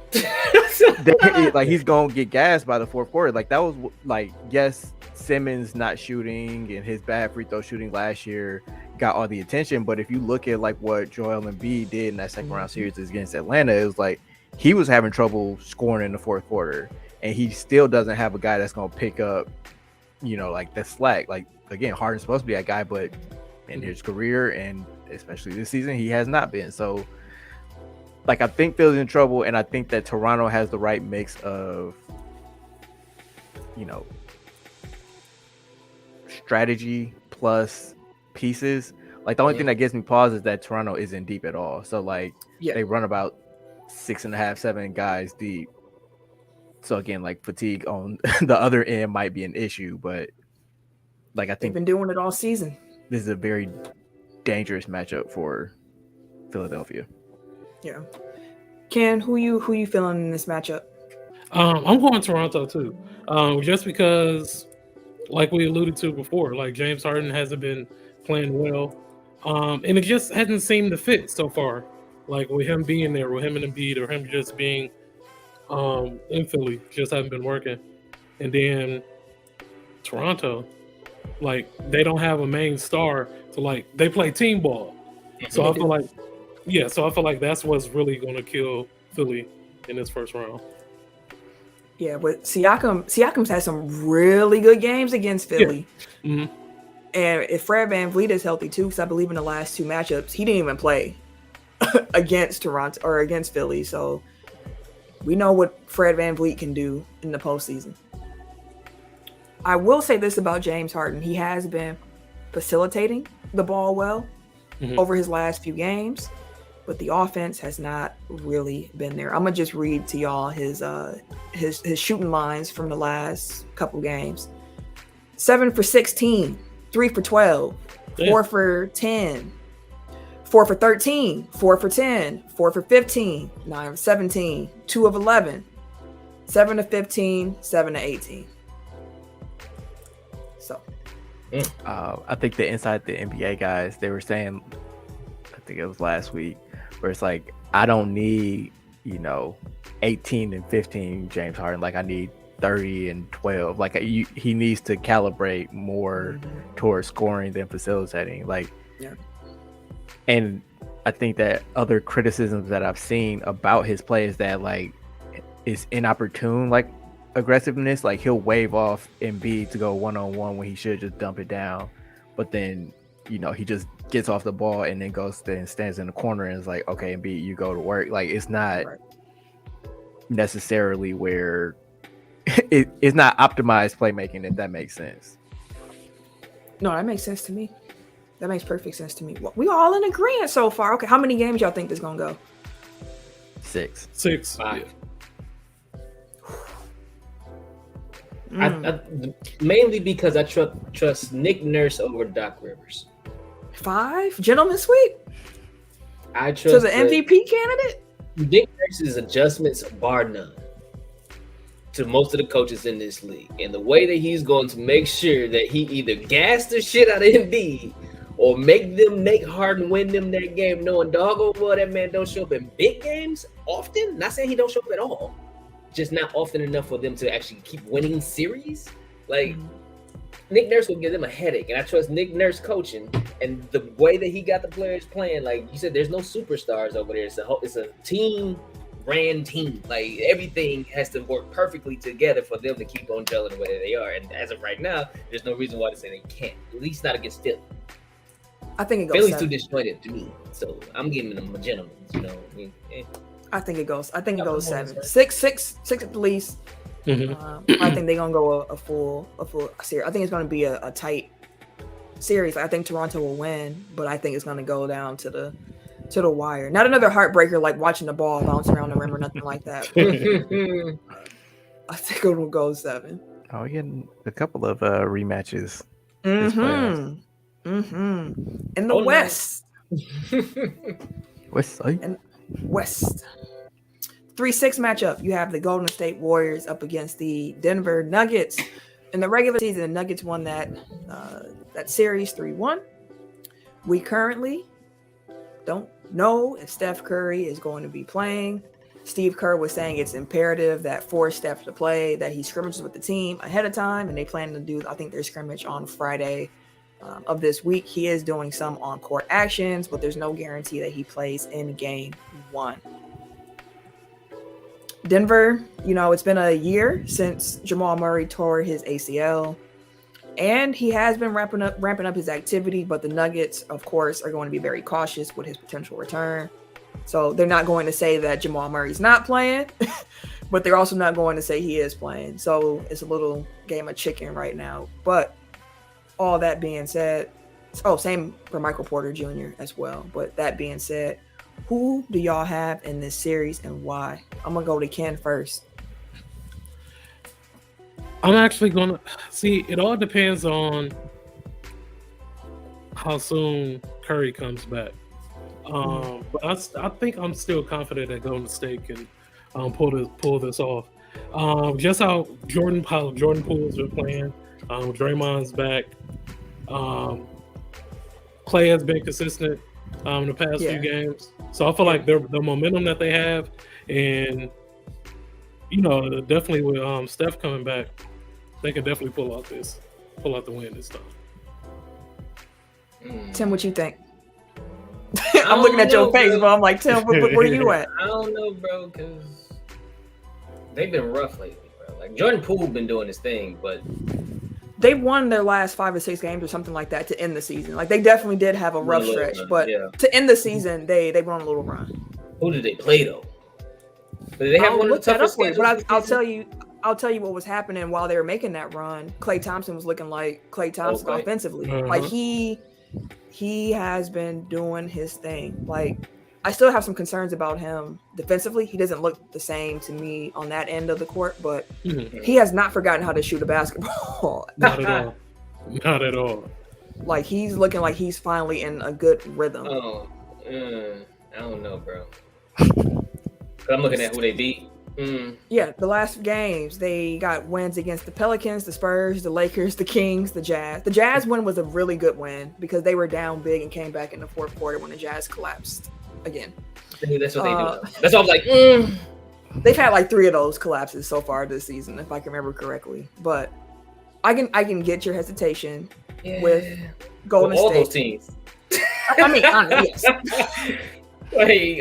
S3: like, he's gonna get gassed by the fourth quarter. Like, that was like, yes, Simmons not shooting and his bad free throw shooting last year got all the attention, but if you look at like what Joel Embiid did in that second round series against Atlanta, it was like he was having trouble scoring in the fourth quarter, and he still doesn't have a guy that's gonna pick up, like the slack. Like, again, Harden's supposed to be that guy, but in his career, and especially this season, he has not been. So, like, I think Philly's in trouble, and I think that Toronto has the right mix of, strategy plus pieces. Like, the only thing that gives me pause is that Toronto isn't deep at all. So, like, they run about 6.5, 7 guys deep. So again, like, fatigue on the other end might be an issue, but like, I think
S1: they've been doing it all season.
S3: This is a very dangerous matchup for Philadelphia.
S1: Yeah. Ken, who you feeling in this matchup?
S4: I'm going Toronto too. Just because, like we alluded to before, like, James Harden hasn't been playing well. And it just hasn't seemed to fit so far. Like, with him being there, with him and Embiid, or him just being in Philly, just haven't been working. And then Toronto, like, they don't have a main star, so like, they play team ball. So I feel like that's what's really going to kill Philly in this first round.
S1: Yeah, but Siakam's had some really good games against Philly.
S4: Yeah. Mm-hmm.
S1: And if Fred VanVleet is healthy too, because I believe in the last 2 matchups, he didn't even play against Toronto or against Philly. So we know what Fred VanVleet can do in the postseason. I will say this about James Harden. He has been facilitating the ball well over his last few games. but the offense has not really been there. I'm gonna just read to y'all his shooting lines from the last couple games. 7 for 16, 3 for 12, 4 for 10, 4 for 13, 4 for 10, 4 for 15, 9 for 17, 2 of 11, 7 to 15, 7 to 18. So,
S3: I think the Inside the NBA guys, they were saying, I think it was last week, where it's like, I don't need, 18 and 15 James Harden. Like, I need 30 and 12. Like, he needs to calibrate more towards scoring than facilitating. Like,
S1: yeah.
S3: And I think that other criticisms that I've seen about his play is that, like, it's inopportune, like, aggressiveness. Like, he'll wave off Embiid to go one-on-one when he should just dump it down. But then, he just gets off the ball and then goes and stands in the corner and is like, okay, Embiid, you go to work. Like, it's not necessarily where it's not optimized playmaking, if that makes sense.
S1: No, that makes sense to me. That makes perfect sense to me. We all in agreement so far. Okay, how many games y'all think this gonna go?
S3: 6.
S2: 5.
S1: Yeah.
S2: I mainly because I trust Nick Nurse over Doc Rivers.
S1: 5? Gentleman sweep?
S2: I trust
S1: to the MVP candidate?
S2: Nick Nurse's adjustments, bar none, to most of the coaches in this league. And the way that he's going to make sure that he either gas the shit out of Embiid or make Harden win them that game, knowing doggone well that man don't show up in big games often. Not saying he don't show up at all, just not often enough for them to actually keep winning series. Like, Nick Nurse will give them a headache, and I trust Nick Nurse coaching and the way that he got the players playing. Like you said, there's no superstars over there. It's a team ran team. Like, everything has to work perfectly together for them to keep on gelling the way that they are. And as of right now, there's no reason why to say they can't. At least not against Philly.
S1: I think it goes
S2: Philly's
S1: 7.
S2: too disjointed to me, so I'm giving them a gentleman.
S1: I think it goes 7. 6 at the least. I think they're gonna go a full series. I think it's gonna be a tight series. I think Toronto will win, but I think it's gonna go down to the wire. Not another heartbreaker like watching the ball bounce around the rim or nothing like that. I think it will go 7.
S3: Oh, we're getting a couple of rematches.
S1: In the West.
S3: West side.
S1: And West. 3-6 matchup. You have the Golden State Warriors up against the Denver Nuggets. In the regular season, the Nuggets won that series 3-1. We currently don't know if Steph Curry is going to be playing. Steve Kerr was saying it's imperative that for Steph to play, that he scrimmages with the team ahead of time, and they plan to do, I think, their scrimmage on Friday of this week. He is doing some on-court actions, but there's no guarantee that he plays in game 1. Denver, it's been a year since Jamal Murray tore his ACL, and he has been ramping up his activity, but the Nuggets, of course, are going to be very cautious with his potential return. So they're not going to say that Jamal Murray's not playing, but they're also not going to say he is playing. So it's a little game of chicken right now. But all that being said, same for Michael Porter Jr. as well. But that being said, who do y'all have in this series and why? I'm going to go to Ken first.
S4: I'm actually going to see, it all depends on how soon Curry comes back. But I think I'm still confident that Golden State can pull this off. Just how Jordan Poole's been playing. Draymond's back. Clay has been consistent the past few games. So I feel like the momentum that they have, and definitely with Steph coming back, they can definitely pull out the win this time.
S1: Tim, what you think? I'm looking at your face, but I'm like, Tim, where are you at?
S2: I don't know, bro, because they've been rough lately, bro. Like, Jordan Poole been doing his thing, but
S1: they won their last 5 or 6 games or something like that to end the season. Like, they definitely did have a rough stretch, but to end the season, they went on a little run.
S2: Who did they play though? Did they have one of the toughest schedules?
S1: But I'll tell you what was happening while they were making that run. Klay Thompson was looking like Klay Thompson offensively. Like, he has been doing his thing. Like, I still have some concerns about him defensively. He doesn't look the same to me on that end of the court, but he has not forgotten how to shoot a basketball.
S4: Not at all. Not at all.
S1: Like, he's looking like he's finally in a good rhythm.
S2: Oh, I don't know, bro. I'm looking at who they beat.
S1: Yeah, the last games, they got wins against the Pelicans, the Spurs, the Lakers, the Kings, the Jazz. The Jazz win was a really good win because they were down big and came back in the fourth quarter when the Jazz collapsed again.
S2: That's what they do. That's why I'm like,
S1: They've had like 3 of those collapses so far this season, if I can remember correctly. But I can get your hesitation with Golden
S2: all
S1: State.
S2: Those teams.
S1: I mean, yes.
S2: Hey,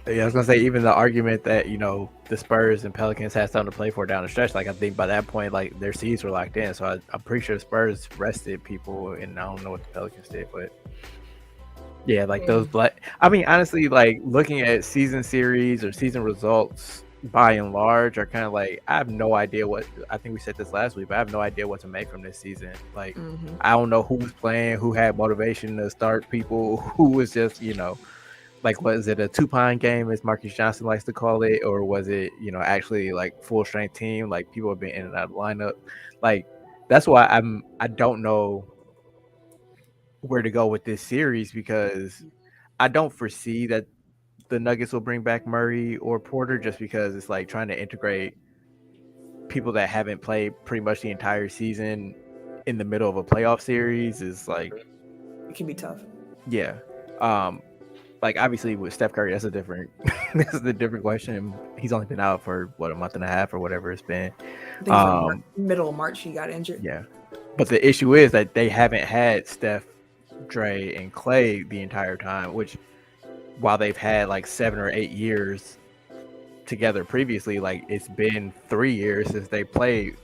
S3: Yeah, I was gonna say even the argument that the Spurs and Pelicans had something to play for down the stretch. Like I think by that point, like their seeds were locked in. So I'm pretty sure the Spurs rested people, and I don't know what the Pelicans did, but yeah, like those black. I mean, honestly, like looking at season series or season results by and large are kind of like I have no idea what. I think we said this last week, but I have no idea what to make from this season. Like I don't know who's playing, who had motivation to start people, who was just like, was it a 2-pine game, as Marcus Johnson likes to call it, or was it, actually like full strength team? Like people have been in and out of the lineup. Like that's why I don't know where to go with this series because I don't foresee that the Nuggets will bring back Murray or Porter just because it's like trying to integrate people that haven't played pretty much the entire season in the middle of a playoff series is like
S1: it can be tough.
S3: Yeah. Like obviously with Steph Curry, that's a different question. He's only been out for a month and a half or whatever it's been.
S1: I think middle of March he got injured.
S3: Yeah, but the issue is that they haven't had Steph, Dre, and Clay the entire time. Which, while they've had like 7 or 8 years together previously, like it's been 3 years since they played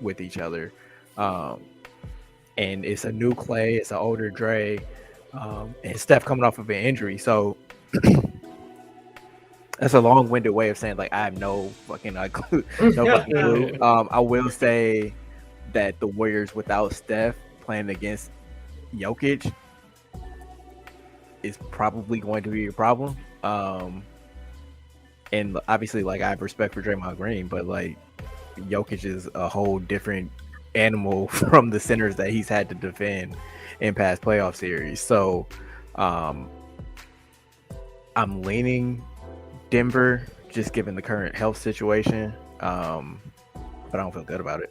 S3: with each other, and it's a new Clay, it's an older Dre. And Steph coming off of an injury, so that's a long-winded way of saying like I have no fucking clue. I will say that the Warriors without Steph playing against Jokic is probably going to be a problem. And obviously, like I have respect for Draymond Green, but like Jokic is a whole different animal from the centers that he's had to defend in past playoff series. So I'm leaning Denver just given the current health situation, but I don't feel good about it.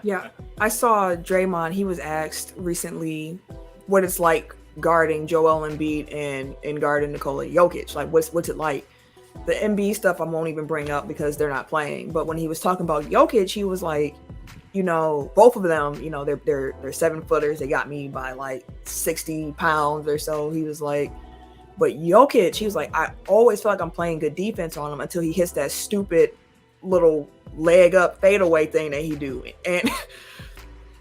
S1: Yeah, I saw Draymond. He was asked recently what it's like guarding Joel Embiid and guarding Nikola Jokic. Like what's it like? The Embiid stuff I won't even bring up because they're not playing, but when he was talking about Jokic, he was like, both of them, they're 7-footers. They got me by like 60 pounds or so. He was like, but Jokic, he was like, I always feel like I'm playing good defense on him until he hits that stupid little leg up fadeaway thing that he do. And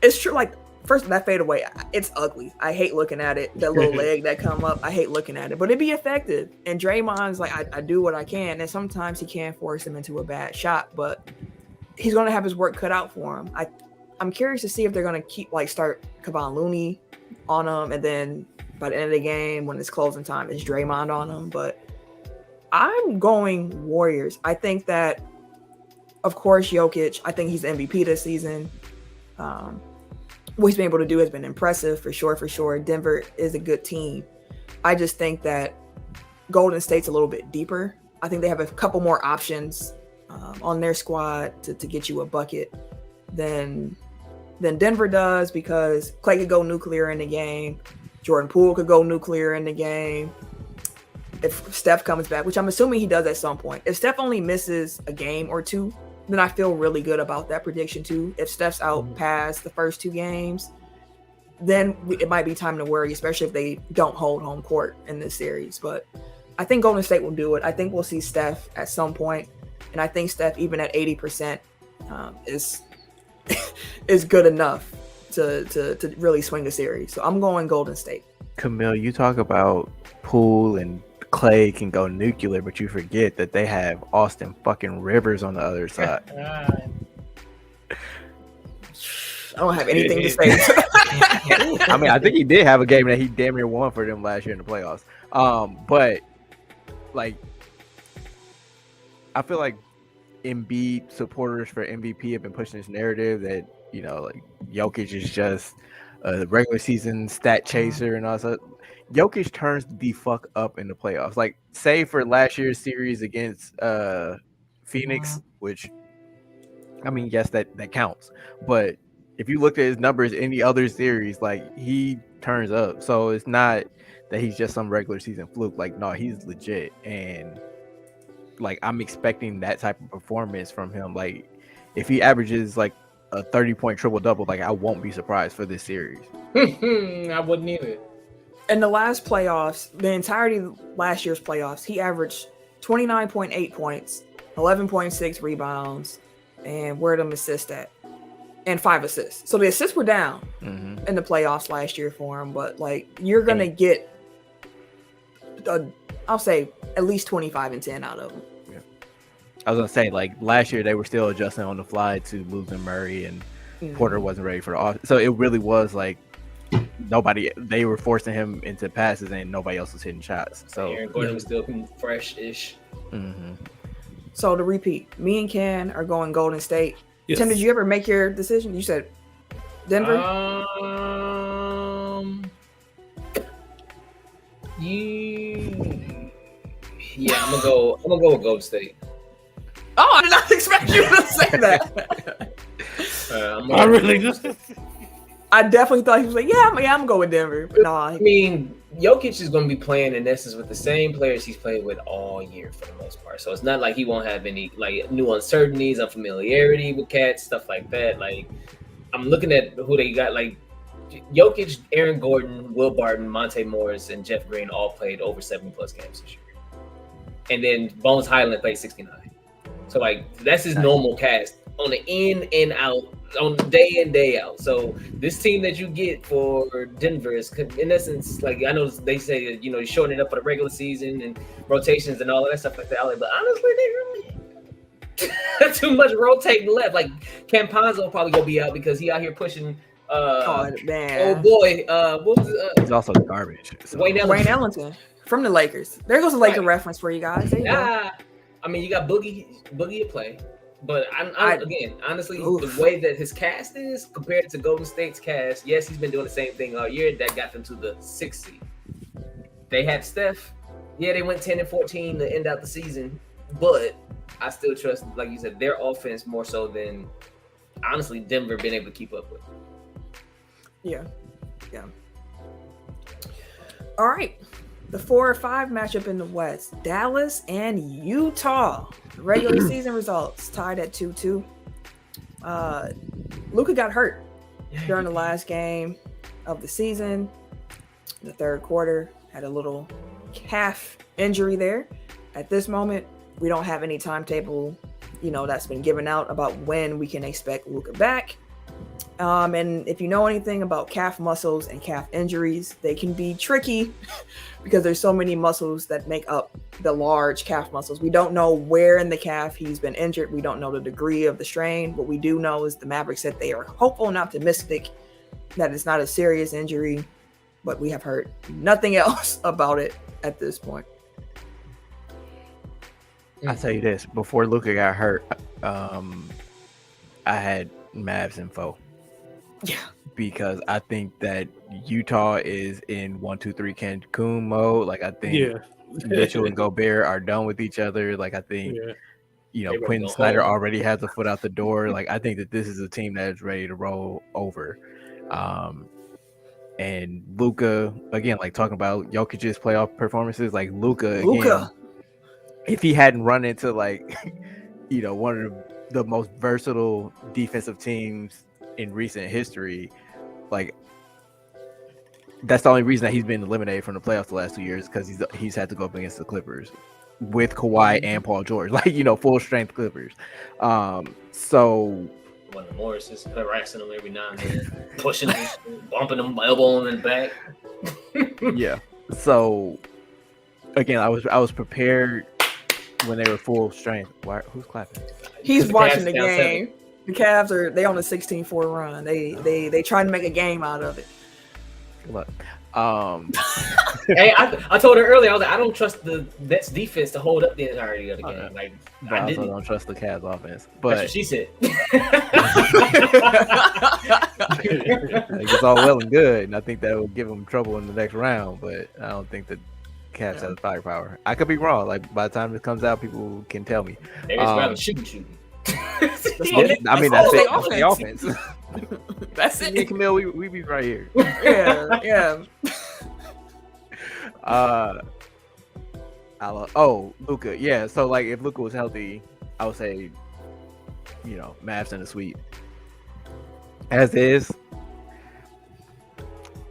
S1: it's true. Like first that fadeaway, it's ugly. I hate looking at it. That little leg that come up, I hate looking at it, but it'd be effective. And Draymond's like, I do what I can. And sometimes he can force him into a bad shot, but he's going to have his work cut out for him. I'm curious to see if they're going to start Kevon Looney on him, and then by the end of the game, when it's closing time, it's Draymond on him. But I'm going Warriors. I think that, of course, Jokic, I think he's the MVP this season. What he's been able to do has been impressive, for sure. Denver is a good team. I just think that Golden State's a little bit deeper. I think they have a couple more options on their squad to get you a bucket than Denver does, because Clay could go nuclear in the game. Jordan Poole could go nuclear in the game. If Steph comes back, which I'm assuming he does at some point. If Steph only misses a game or two, then I feel really good about that prediction too. If Steph's out past the first 2 games, then it might be time to worry, especially if they don't hold home court in this series. But I think Golden State will do it. I think we'll see Steph at some point. And I think Steph, even at 80%, is good enough to really swing a series. So I'm going Golden State.
S3: Camille, you talk about Poole and Clay can go nuclear, but you forget that they have Austin fucking Rivers on the other side.
S1: I don't have anything to say.
S3: I mean, I think he did have a game that he damn near won for them last year in the playoffs. But like, I feel like Embiid supporters for MVP have been pushing this narrative that, you know, like Jokic is just a regular season stat chaser and all that. Jokic turns the fuck up in the playoffs. Like, say for last year's series against Phoenix, which, I mean, yes, that counts. But if you look at his numbers in the other series, like, he turns up. So it's not that he's just some regular season fluke. Like, no, he's legit. And like, I'm expecting that type of performance from him. Like, if he averages like a 30-point triple double, like, I won't be surprised for this series.
S2: I wouldn't either.
S1: In the last playoffs, the entirety of last year's playoffs, he averaged 29.8 points, 11.6 rebounds, and where them assists at? And 5 assists. So the assists were down in the playoffs last year for him, but like, you're going to get, I'll say, at least 25 and 10 out of him.
S3: Yeah. I was going to say, like, last year they were still adjusting on the fly to losing Murray, and Porter wasn't ready for the off. So it really was like, they were forcing him into passes and nobody else was hitting shots. So
S2: Aaron Gordon was still fresh-ish.
S1: So to repeat, me and Ken are going Golden State.
S4: Yes.
S1: Tim, did you ever make your decision? You said Denver?
S2: Yeah, I'm gonna go with Golden State.
S1: Oh, I did not expect you to say that.
S4: I really just.
S1: I definitely thought he was like, yeah, I'm gonna go with Denver. But no,
S2: I mean, Jokic is going to be playing in essence with the same players he's played with all year for the most part. So it's not like he won't have any like new uncertainties, unfamiliarity with cats, stuff like that. Like, I'm looking at who they got. Like, Jokic, Aaron Gordon, Will Barton, Monte Morris, and Jeff Green all played over 70+ games this year. And then Bones Highland played 69. So like, that's his normal cast on the in and out, on the day in, day out. So this team that you get for Denver is, in essence, like, I know they say, you know, you shorten it up for the regular season and rotations and all of that stuff like that. But honestly, they really too much rotating left. Like, Campazzo probably gonna be out because he out here pushing. Oh boy, what was
S3: he's also garbage. So.
S1: Wayne Ellington from the Lakers. There goes a Laker reference for you guys. There you go.
S2: I mean, you got Boogie to play. But again, honestly, the way that his cast is compared to Golden State's cast, yes, he's been doing the same thing all year. That got them to the 6th seed. They had Steph. Yeah, they went 10-14 to end out the season. But I still trust, like you said, their offense more so than, honestly, Denver being able to keep up with.
S1: Yeah. All right. The 4 or 5 matchup in the West, Dallas and Utah. Regular season results tied at 2-2. Luka got hurt during the last game of the season. The third quarter, had a little calf injury there. At this moment, we don't have any timetable, that's been given out about when we can expect Luka back. And if you know anything about calf muscles and calf injuries, they can be tricky because there's so many muscles that make up the large calf muscles. We don't know where in the calf he's been injured. We don't know the degree of the strain. What we do know is the Mavericks said they are hopeful and optimistic that it's not a serious injury, but we have heard nothing else about it at this point.
S3: I'll tell you this, before Luka got hurt, I had Mavs info.
S1: Yeah.
S3: Because I think that Utah is in 1-2-3 Cancun mode. Like, I think Mitchell and Gobert are done with each other. Like, I think, Quentin Snyder already has a foot out the door. Like, I think that this is a team that is ready to roll over. And Luka, again, like talking about Jokic's playoff performances, like Luka, again, if he hadn't run into like, one of the most versatile defensive teams in recent history, like that's the only reason that he's been eliminated from the playoffs the last 2 years, because he's had to go up against the Clippers with Kawhi and Paul George, like full strength Clippers. So
S2: one of Morris is harassing him every now and then, pushing him, bumping him, elbowing him in the back.
S3: Yeah. So again, I was prepared when they were full strength. Who's clapping?
S1: He's watching the game. The Cavs are on a 16-4 run. They trying to make a game out of it.
S3: Good luck.
S2: Hey, I told her earlier, I was like, I don't trust the Nets defense to hold up the entirety of the game. Like,
S3: but I also don't trust the Cavs offense. But
S2: that's what she said.
S3: It's all well and good, and I think that will give them trouble in the next round. But I don't think that Cavs has firepower. I could be wrong. Like by the time this comes out, people can tell me.
S2: Maybe it's rather shooting.
S3: I mean, that's it. That's the offense.
S1: That's it.
S3: Me and Camille, we be right here.
S1: Yeah.
S3: Luka. Yeah. So like, if Luka was healthy, I would say, Mavs in the sweep. As is,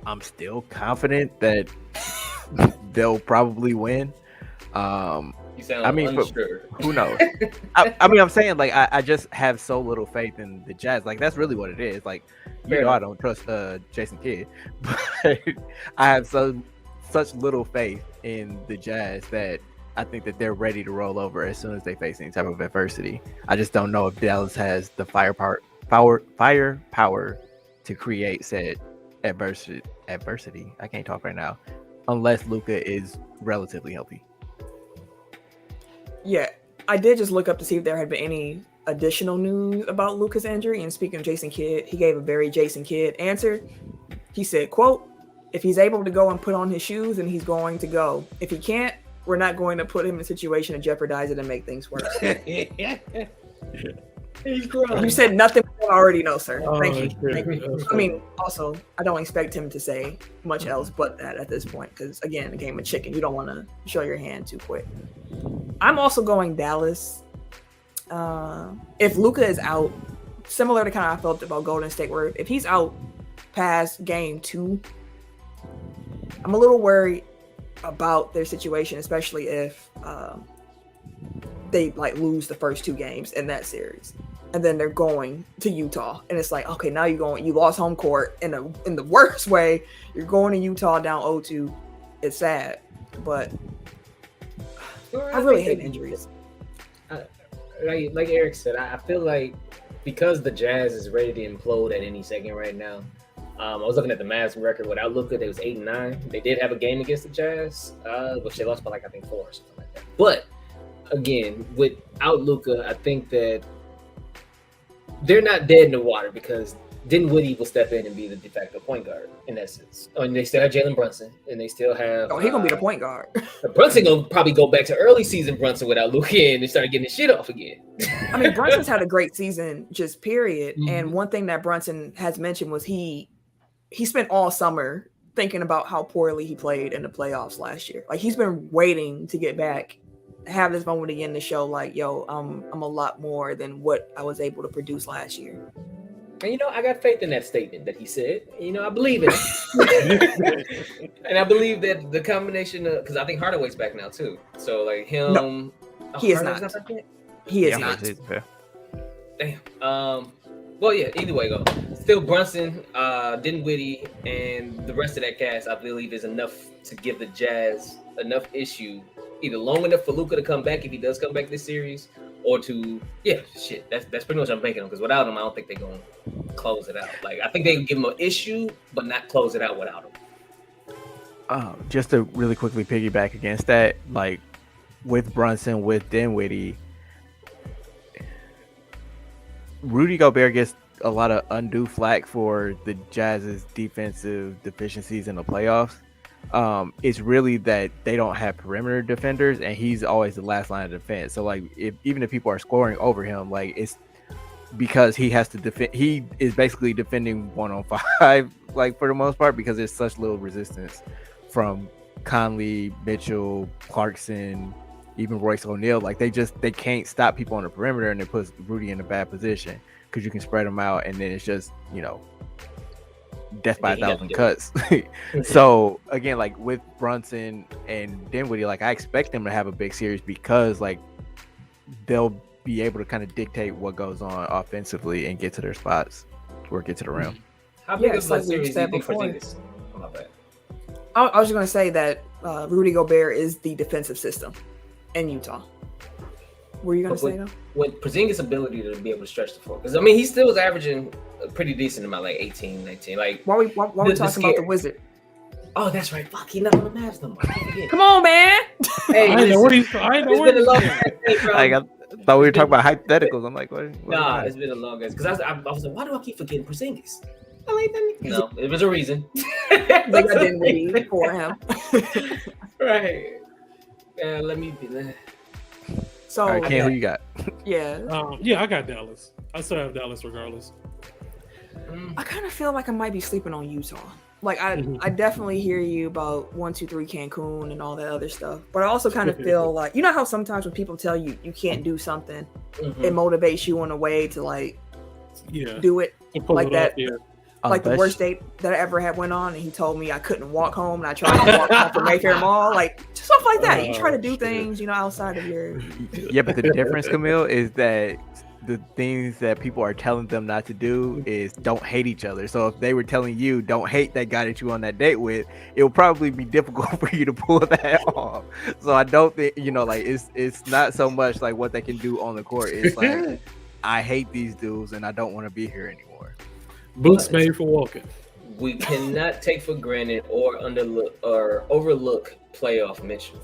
S3: I'm still confident that they'll probably win.
S2: You sound unsure.
S3: Who knows? I mean, I'm saying like I just have so little faith in the Jazz. Like that's really what it is. Like I don't trust Jason Kidd, but I have such little faith in the Jazz that I think that they're ready to roll over as soon as they face any type of adversity. I just don't know if Dallas has the firepower to create said adversity. I can't talk right now, unless Luka is relatively healthy.
S1: Yeah, I did just look up to see if there had been any additional news about Luka's injury. And speaking of Jason Kidd, he gave a very Jason Kidd answer. He said, quote, "If he's able to go and put on his shoes, then he's going to go. If he can't, we're not going to put him in a situation to jeopardize it and make things worse." You said nothing I already know, sir. Thank you. I mean, also, I don't expect him to say much else but that at this point, because again, a game of chicken. You don't want to show your hand too quick. I'm also going Dallas. If Luka is out, similar to kind of I felt about Golden State, where if he's out past game 2, I'm a little worried about their situation, especially if they like lose the first 2 games in that series, and then they're going to Utah, and it's like, okay, now you lost home court in the worst way. You're going to Utah down 0-2. It's sad, but I really hate injuries.
S2: Like Eric said, I feel like because the Jazz is ready to implode at any second right now. I was looking at the Mavs record without Luka. They was 8-9. They did have a game against the Jazz, which they lost by like I think 4 or something like that. But again, without Luka, I think that they're not dead in the water because Dinwiddie will step in and be the de facto point guard in essence. And they still have Jalen Brunson, and they still have.
S1: Oh, he's gonna be the point guard.
S2: Brunson gonna probably go back to early season Brunson without Luka, and they started getting his shit off again.
S1: I mean, Brunson's had a great season, just period. Mm-hmm. And one thing that Brunson has mentioned was he spent all summer thinking about how poorly he played in the playoffs last year. Like he's been waiting to get back, have this moment again to show like, yo, I'm a lot more than what I was able to produce last year.
S2: And I got faith in that statement that he said. I believe in it. And I believe that the combination of, because I think Hardaway's back now too. So like him,
S1: no, he is not. He is not.
S2: Damn. Well, yeah. Either way, go. Still Brunson, Dinwiddie, and the rest of that cast, I believe, is enough to give the Jazz enough issue, either long enough for Luka to come back if he does come back this series, or to that's pretty much what I'm banking on. Because without him, I don't think they're gonna close it out. Like I think they can give him an issue, but not close it out without him.
S3: Just to really quickly piggyback against that, like with Brunson, with Dinwiddie, Rudy Gobert gets a lot of undue flack for the Jazz's defensive deficiencies in the playoffs. It's really that they don't have perimeter defenders, and he's always the last line of defense. So like, even if people are scoring over him, like it's because he has to defend. He is basically defending 1-on-5, like for the most part, because there's such little resistance from Conley, Mitchell, Clarkson, even Royce O'Neal. Like they can't stop people on the perimeter, and it puts Rudy in a bad position because you can spread them out, and then it's just death by 1,000 cuts. So again, like with Brunson and Dinwiddie, like I expect them to have a big series because like they'll be able to kind of dictate what goes on offensively and get to their spots or get to the rim.
S2: How big of a series do you think Porzingis?
S1: I was going to say that Rudy Gobert is the defensive system in Utah. Were you going to say though?
S2: With Porzingis' ability to be able to stretch the floor, because I mean he still was averaging a pretty decent amount, like 18, 19. Like
S1: why we talking about the Wizard?
S2: Oh, that's right. Fuck, he not on the Mavs no more. I can't forget.
S1: Come on, man.
S2: Hey,
S4: I didn't know
S2: listen,
S4: where
S2: it's been a long
S4: he's
S2: day, bro.
S3: Like, I thought we were talking about hypotheticals. I'm like, what
S2: Nah, it's been a long day. Because I was like, why do I keep forgetting Porzingis? No, it was a reason.
S1: Like I didn't read for him.
S2: Right. Let me be.
S1: So
S3: All right, Ken, who you got?
S1: yeah,
S4: Yeah, I got Dallas. I still have Dallas regardless.
S1: I kind of feel like I might be sleeping on Utah. Like I definitely hear you about 1, 2, 3 Cancun and all that other stuff, but I also kind of feel like, you know how sometimes when people tell you you can't do something, it motivates you in a way to like do it like that. Like the worst date that I ever had went on, and he told me I couldn't walk home, and I tried to walk home from Mayfair Mall, like stuff like that. You try to do things, outside of your.
S3: Yeah, but the difference, Camille, is that the things that people are telling them not to do is don't hate each other. So if they were telling you don't hate that guy that you on that date with, it will probably be difficult for you to pull that off. So I don't think like it's not so much like what they can do on the court. It's like I hate these dudes and I don't want to be here anymore.
S4: Boots made for walking.
S2: We cannot take for granted or overlook playoff Mitchell,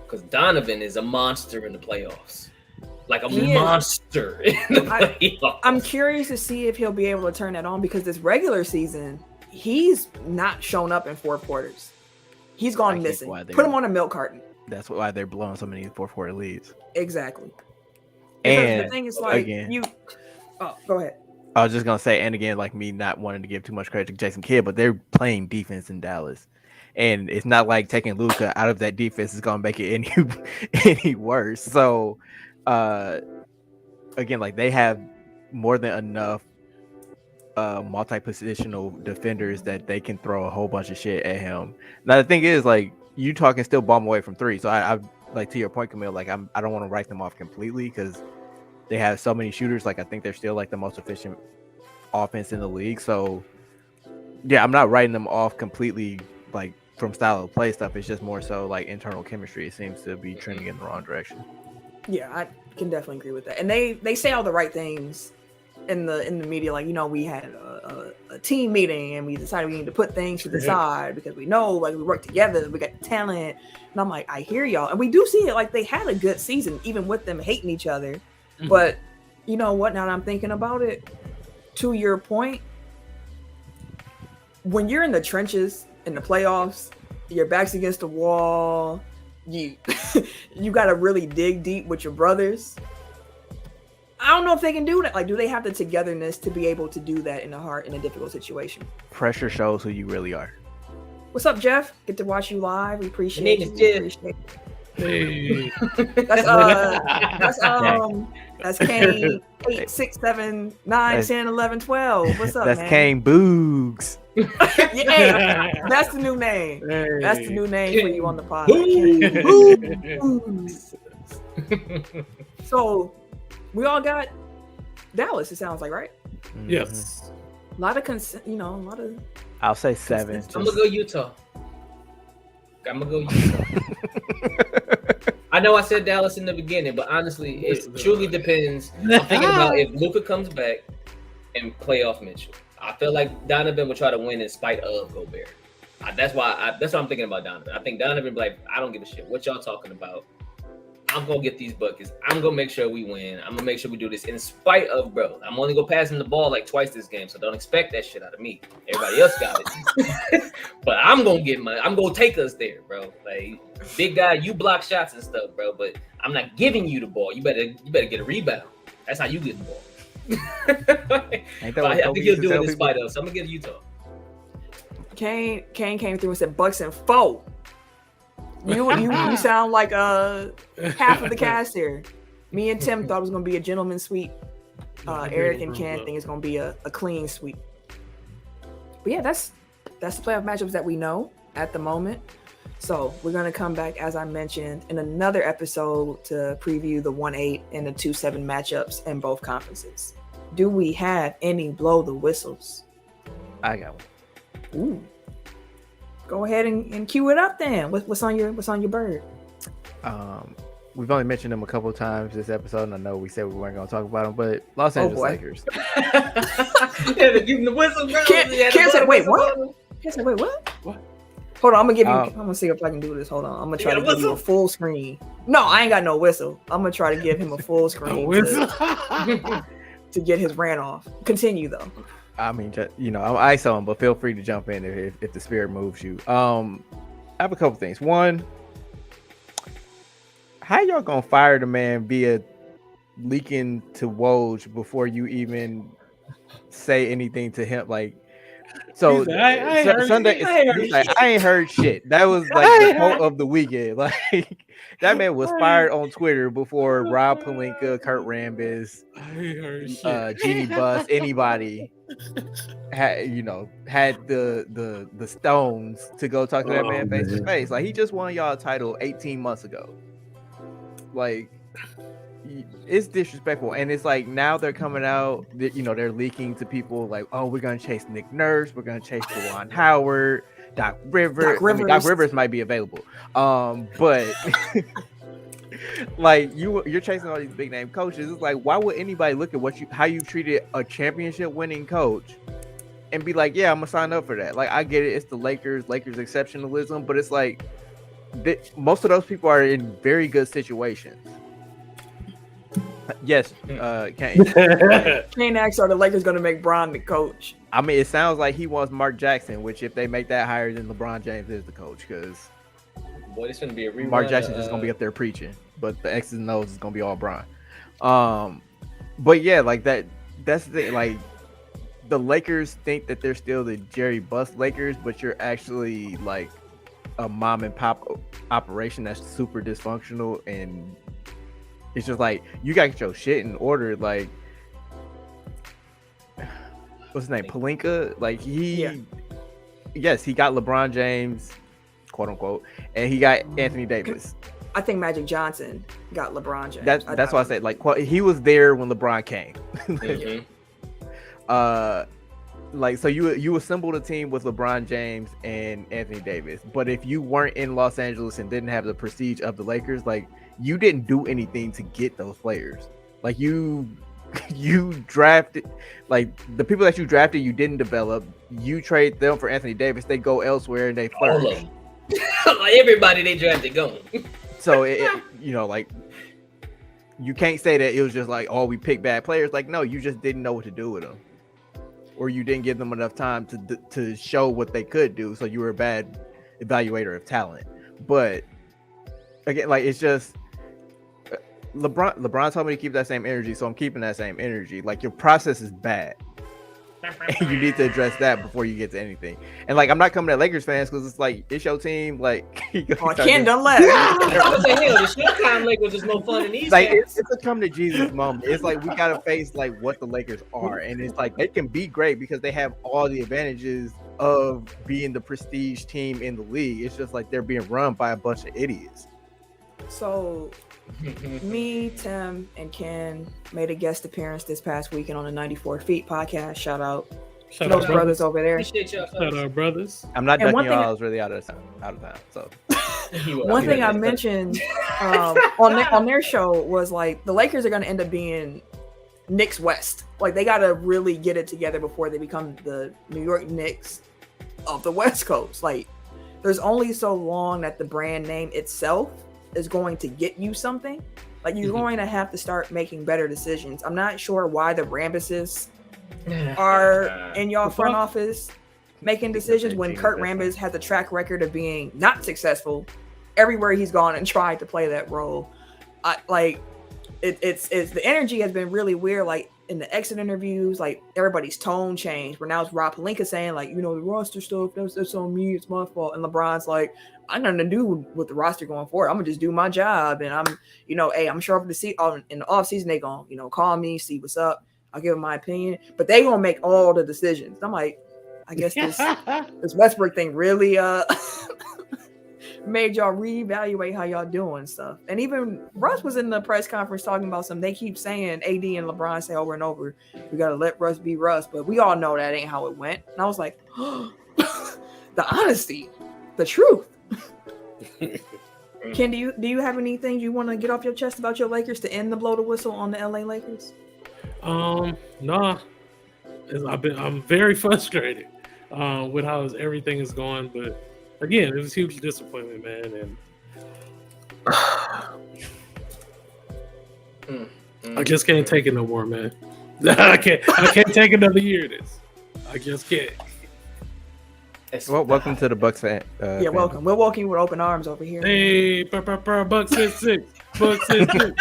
S2: because Donovan is a monster in the playoffs, like a monster in the playoffs.
S1: I'm curious to see if he'll be able to turn that on, because this regular season he's not shown up in fourth quarters. He's gone missing. Put him on a milk carton.
S3: That's why they're blowing so many fourth quarter leads.
S1: Exactly.
S3: And
S1: the thing is, like, go ahead.
S3: I was just gonna say, and again, like me not wanting to give too much credit to Jason Kidd, but they're playing defense in Dallas, and it's not like taking Luka out of that defense is gonna make it any worse. So, again, like they have more than enough multi-positional defenders that they can throw a whole bunch of shit at him. Now the thing is, like, Utah can still bomb away from three. So I like, to your point, Camille, like I don't want to write them off completely because they have so many shooters. Like I think they're still like the most efficient offense in the league. So yeah, I'm not writing them off completely, like from style of play stuff. It's just more so like internal chemistry. It seems to be trending in the wrong direction.
S1: Yeah, I can definitely agree with that. And they say all the right things in the media, like, we had a team meeting and we decided we need to put things to the side because we know, like, we work together, we got talent. And I'm like, I hear y'all, and we do see it. Like, they had a good season even with them hating each other. But you know what, now that I'm thinking about it, to your point, when you're in the trenches in the playoffs, your back's against the wall, you got to really dig deep with your brothers. I don't know if they can do that. Like, do they have the togetherness to be able to do that in a difficult situation?
S3: Pressure shows who you really are.
S1: What's up, Jeff? Get to watch you live. We appreciate you.
S4: Hey.
S1: That's Kane 8, 6, 7, 9, 10, 11, 12. What's up,
S3: that's
S1: man?
S3: Kane Boogs.
S1: Yeah, that's the new name. Hey. That's the new name for you on the pod. So we all got Dallas, it sounds like, right?
S4: Yes.
S1: A lot of
S3: I'll say 7.
S2: I'm gonna go Utah. I know I said Dallas in the beginning, but honestly, it truly depends. I'm thinking about if Luka comes back and playoff Mitchell. I feel like Donovan will try to win in spite of Gobert. That's what I'm thinking about Donovan. I think Donovan be like, I don't give a shit what y'all talking about. I'm gonna get these buckets. I'm gonna make sure we win. I'm gonna make sure we do this in spite of bro. I'm only gonna pass him the ball like twice this game, so don't expect that shit out of me. Everybody else got it, but I'm gonna take us there, bro. Like, big guy, you block shots and stuff, bro. But I'm not giving you the ball. You better get a rebound. That's how you get the ball. I think he'll do it in spite of. So I'm gonna give Utah.
S1: Kane came through and said Bucks and 4. You sound like half of the cast here. Me and Tim thought it was gonna be a gentleman's sweep. Eric and Ken think it's gonna be a clean sweep. But yeah, that's the playoff matchups that we know at the moment. So we're gonna come back, as I mentioned, in another episode to preview the 1-8 and the 2-7 matchups in both conferences. Do we have any blow the whistles?
S3: I got one.
S1: Ooh. Go ahead and cue it up then. What's on your bird?
S3: We've only mentioned them a couple of times this episode, and I know we said we weren't going to talk about them, but Los Angeles Lakers.
S2: Yeah, they're giving the whistle, bro.
S1: Can't say wait, what? Can't say wait, what? Hold on, I'm gonna give you.
S3: Oh.
S1: I'm gonna see if I can do this. Hold on, I'm gonna
S2: You
S1: try
S2: got
S1: to
S2: a
S1: give you a
S2: whistle?
S1: full screen. No, I ain't got no whistle. I'm gonna try to give him a full screen to get his rant off. Continue though.
S3: I mean, just, I'm ISO him, but feel free to jump in if the spirit moves you. I have a couple things. One, how y'all gonna fire the man via leaking to Woj before you even say anything to him? Like, so
S4: He said, I ain't heard
S3: Sunday,
S4: shit. I ain't heard
S3: he's like,
S4: shit.
S3: I ain't heard shit. That was like the quote of the weekend. Like, that man was fired on Twitter before Rob Pelinka, Kurt Rambis,
S4: I ain't heard shit.
S3: Jeannie Buss, anybody had the stones to go talk to that man face to face. Like, he just won y'all a title 18 months ago. Like, it's disrespectful, and it's like now they're coming out, they're leaking to people like, oh, we're gonna chase Nick Nurse, we're gonna chase Dwyane Howard, Doc Rivers. I mean, Doc Rivers might be available, but like you're chasing all these big name coaches. It's like, why would anybody look at how you treated a championship winning coach and be like, yeah, I'm gonna sign up for that? Like, I get it, it's the Lakers exceptionalism, but it's like most of those people are in very good situations. Yes, Kane.
S1: Kane asks, are the Lakers going to make Bron the coach?
S3: I mean, it sounds like he wants Mark Jackson, which if they make that higher, then LeBron James is the coach, because
S2: Boy, this gonna be a rerun.
S3: Mark Jackson's just gonna be up there preaching, but the X's and O's is gonna be all Bron. But yeah, like that's the thing. Like, the Lakers think that they're still the Jerry Buss Lakers, but you're actually like a mom and pop operation that's super dysfunctional, and it's just like, you gotta get your shit in order. Like, what's his name? Pelinka? Like, yes, he got LeBron James, quote unquote, and he got Anthony Davis.
S1: I think Magic Johnson got LeBron James.
S3: That's why I said, like, he was there when LeBron came. Like, so you assembled a team with LeBron James and Anthony Davis, but if you weren't in Los Angeles and didn't have the prestige of the Lakers, like, you didn't do anything to get those players. Like, you drafted, like, the people that you drafted, you didn't develop. You trade them for Anthony Davis, they go elsewhere and they flourish.
S2: Like, everybody they drafted going.
S3: So like, you can't say that it was just like, oh, we picked bad players. Like, no, you just didn't know what to do with them, or you didn't give them enough time to show what they could do. So you were a bad evaluator of talent. But again, like, it's just, LeBron told me to keep that same energy, so I'm keeping that same energy. Like, your process is bad, and you need to address that before you get to anything. And like, I'm not coming at Lakers fans because it's like, it's your team. Like,
S1: Ken done left.
S2: What the hell? The Showtime Lakers was more fun than these.
S3: Like, it's a come to Jesus moment. It's like, we gotta face like what the Lakers are, and it's like, they can be great because they have all the advantages of being the prestige team in the league. It's just like they're being run by a bunch of idiots.
S1: So, me, Tim, and Ken made a guest appearance this past weekend on the 94 Feet podcast. Shout out to those brothers over there.
S2: Shout
S4: out, brothers.
S3: I'm not ducking y'all. I was really out of town. So
S1: one thing I mentioned on their show was like, the Lakers are going to end up being Knicks West. Like, they got to really get it together before they become the New York Knicks of the West Coast. Like, there's only so long that the brand name itself is going to get you something. Like, you're going to have to start making better decisions. I'm not sure why the Rambises are in y'all front office making decisions when Kurt Rambis has a track record of being not successful everywhere he's gone and tried to play that role. It's the energy has been really weird. Like, in the exit interviews, like, everybody's tone changed. Where now it's Rob Pelinka saying, like, the roster stuff, that's on me, it's my fault. And LeBron's like, I got nothing to do with the roster going forward. I'm gonna just do my job, and I'm, hey, I'm sure in the off season they gonna, call me, see what's up. I'll give them my opinion, but they gonna make all the decisions. I'm like, I guess this Westbrook thing really made y'all reevaluate how y'all doing stuff. And even Russ was in the press conference talking about something. They keep saying, AD and LeBron say over and over, we gotta let Russ be Russ, but we all know that ain't how it went. And I was like, the honesty, the truth. Ken, do you have anything you want to get off your chest about your Lakers to end the blow the whistle on the LA Lakers?
S4: Nah. I'm very frustrated with how everything is going, but again, it was huge disappointment, man, and I just can't take it no more, man. I can't take another year of this. I just can't.
S3: Well, welcome to the Bucks fan.
S1: Yeah, welcome. We're walking with open arms over here.
S4: Hey, Bucks hit 6. Bucks hit 6.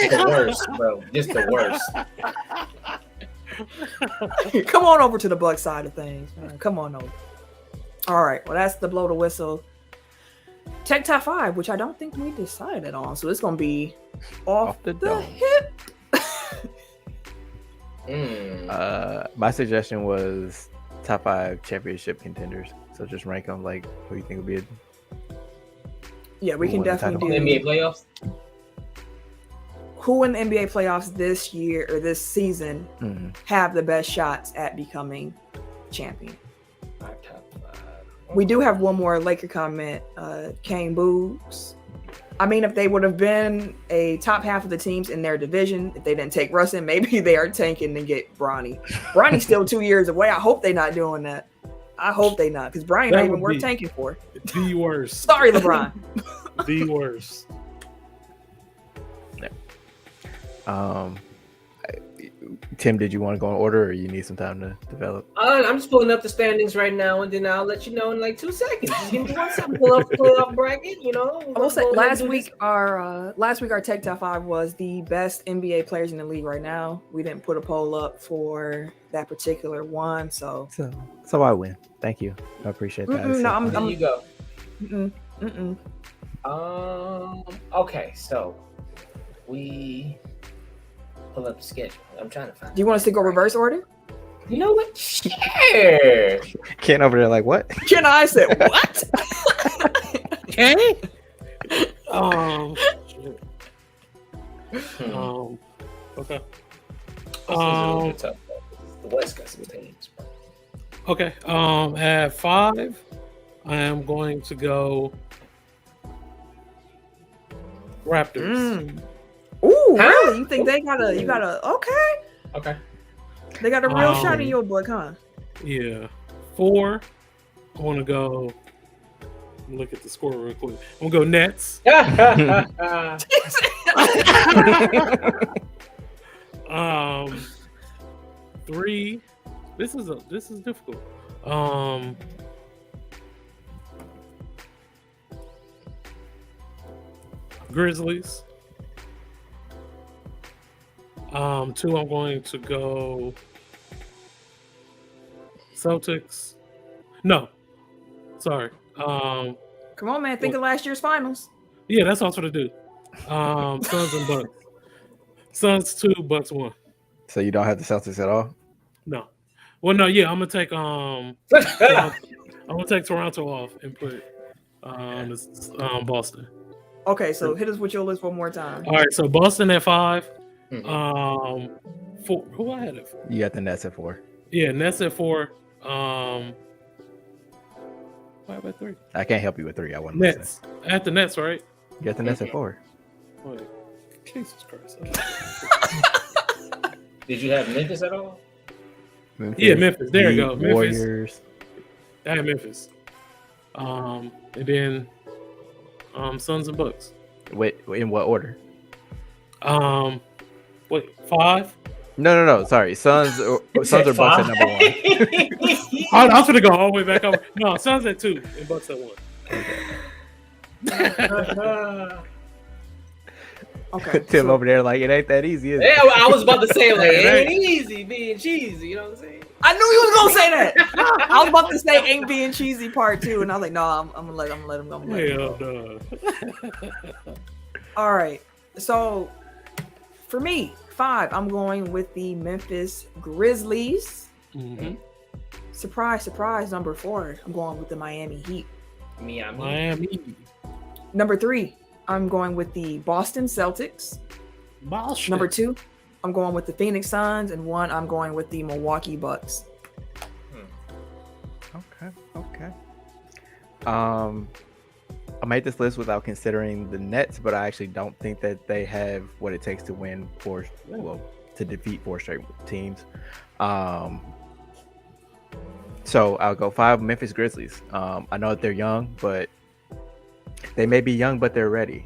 S2: The worst, bro. Just the worst.
S1: Come on over to the Bucks side of things, man. Come on over. All right. Well, that's the blow the whistle. Tech Top 5, which I don't think we decided on. So it's going to be off the
S3: dome.
S1: hip.
S3: My suggestion was top 5 championship contenders. So just rank them like who you think would be
S1: Yeah, we can definitely do
S2: NBA playoffs.
S1: Who in the NBA playoffs this year or this season have the best shots at becoming champion?
S2: Our top 5.
S1: We do have one more Laker comment. Kane Boobs. I mean, if they would have been a top half of the teams in their division, if they didn't take Russ in, maybe they are tanking and get Bronny. Bronny's still 2 years away. I hope they're not doing that. I hope they not, because Bronny not even worth tanking for.
S4: The worst.
S1: Sorry, LeBron.
S4: The worst.
S3: Tim, did you want to go in order, or you need some time to develop?
S2: I'm just pulling up the standings right now, and then I'll let you know in like 2 seconds. Just give me 1 second. Pull up bracket. You know.
S1: I will say last week our Tech Top 5 was the best NBA players in the league right now. We didn't put a poll up for that particular one, so
S3: I win. Thank you. I appreciate that.
S1: No,
S2: there you go.
S3: Okay,
S2: so we pull up the schedule. I'm trying to find.
S1: Do you want us to go reverse order?
S2: You know what? Sure.
S3: Ken over there, like what?
S1: Ken, I said what?
S4: Okay. Okay.
S2: The West got some teams.
S4: Okay. At 5, I am going to go Raptors.
S1: Ooh, really? You think you gotta
S2: Okay.
S1: They got a real shot in your book, huh?
S4: Yeah. 4, I want to go look at the score real quick. I'm gonna go Nets. 3, this is difficult. Grizzlies. 2, I'm going to go Celtics. No, sorry.
S1: Come on, man. Think of last year's finals.
S4: Yeah, that's what I'm gonna do. Suns and Bucks. Suns 2, Bucks 1.
S3: So you don't have the Celtics at all?
S4: No. Well, no. Yeah, I'm gonna take I'm gonna take Toronto off and put Boston.
S1: Okay, so hit us with your list one more time.
S4: All right, so Boston at 5. 4. Who I had it for?
S3: You got the Nets at 4.
S4: Yeah, Nets at 4. Why about 3?
S3: I can't help you with 3. I want
S4: Nets at the Nets, right?
S3: You got the Nets at 4.
S4: Wait, Jesus Christ!
S2: Did you have Memphis at all?
S4: Yeah, Memphis. There you go. Memphis.
S3: Warriors.
S4: I had Memphis. And then Suns and Bucks.
S3: Wait, in what order?
S4: 5.
S3: No. Sorry, Suns or Bucks at number 1.
S4: I was gonna go all the way back over. No, Suns at 2 and Bucks at 1.
S1: Okay.
S3: Tim over there, like it ain't that easy, is it?
S2: Yeah, I was about to say like it ain't easy being cheesy. You know what I'm saying?
S1: I knew he was gonna say that. I was about to say ain't being cheesy part 2, and I was like, no, I'm gonna let him go.
S4: No.
S1: All right. So for me, 5, I'm going with the Memphis Grizzlies.
S4: Mm-hmm.
S1: Surprise, number 4, I'm going with the Miami Heat.
S4: Miami.
S1: Number 3, I'm going with the Boston Celtics.
S4: Bullshit.
S1: Number 2, I'm going with the Phoenix Suns, and 1, I'm going with the Milwaukee Bucks.
S3: Okay. I made this list without considering the Nets, but I actually don't think that they have what it takes to win to defeat 4 straight teams. So I'll go 5 Memphis Grizzlies. I know that they're young, but they may be young, but they're ready.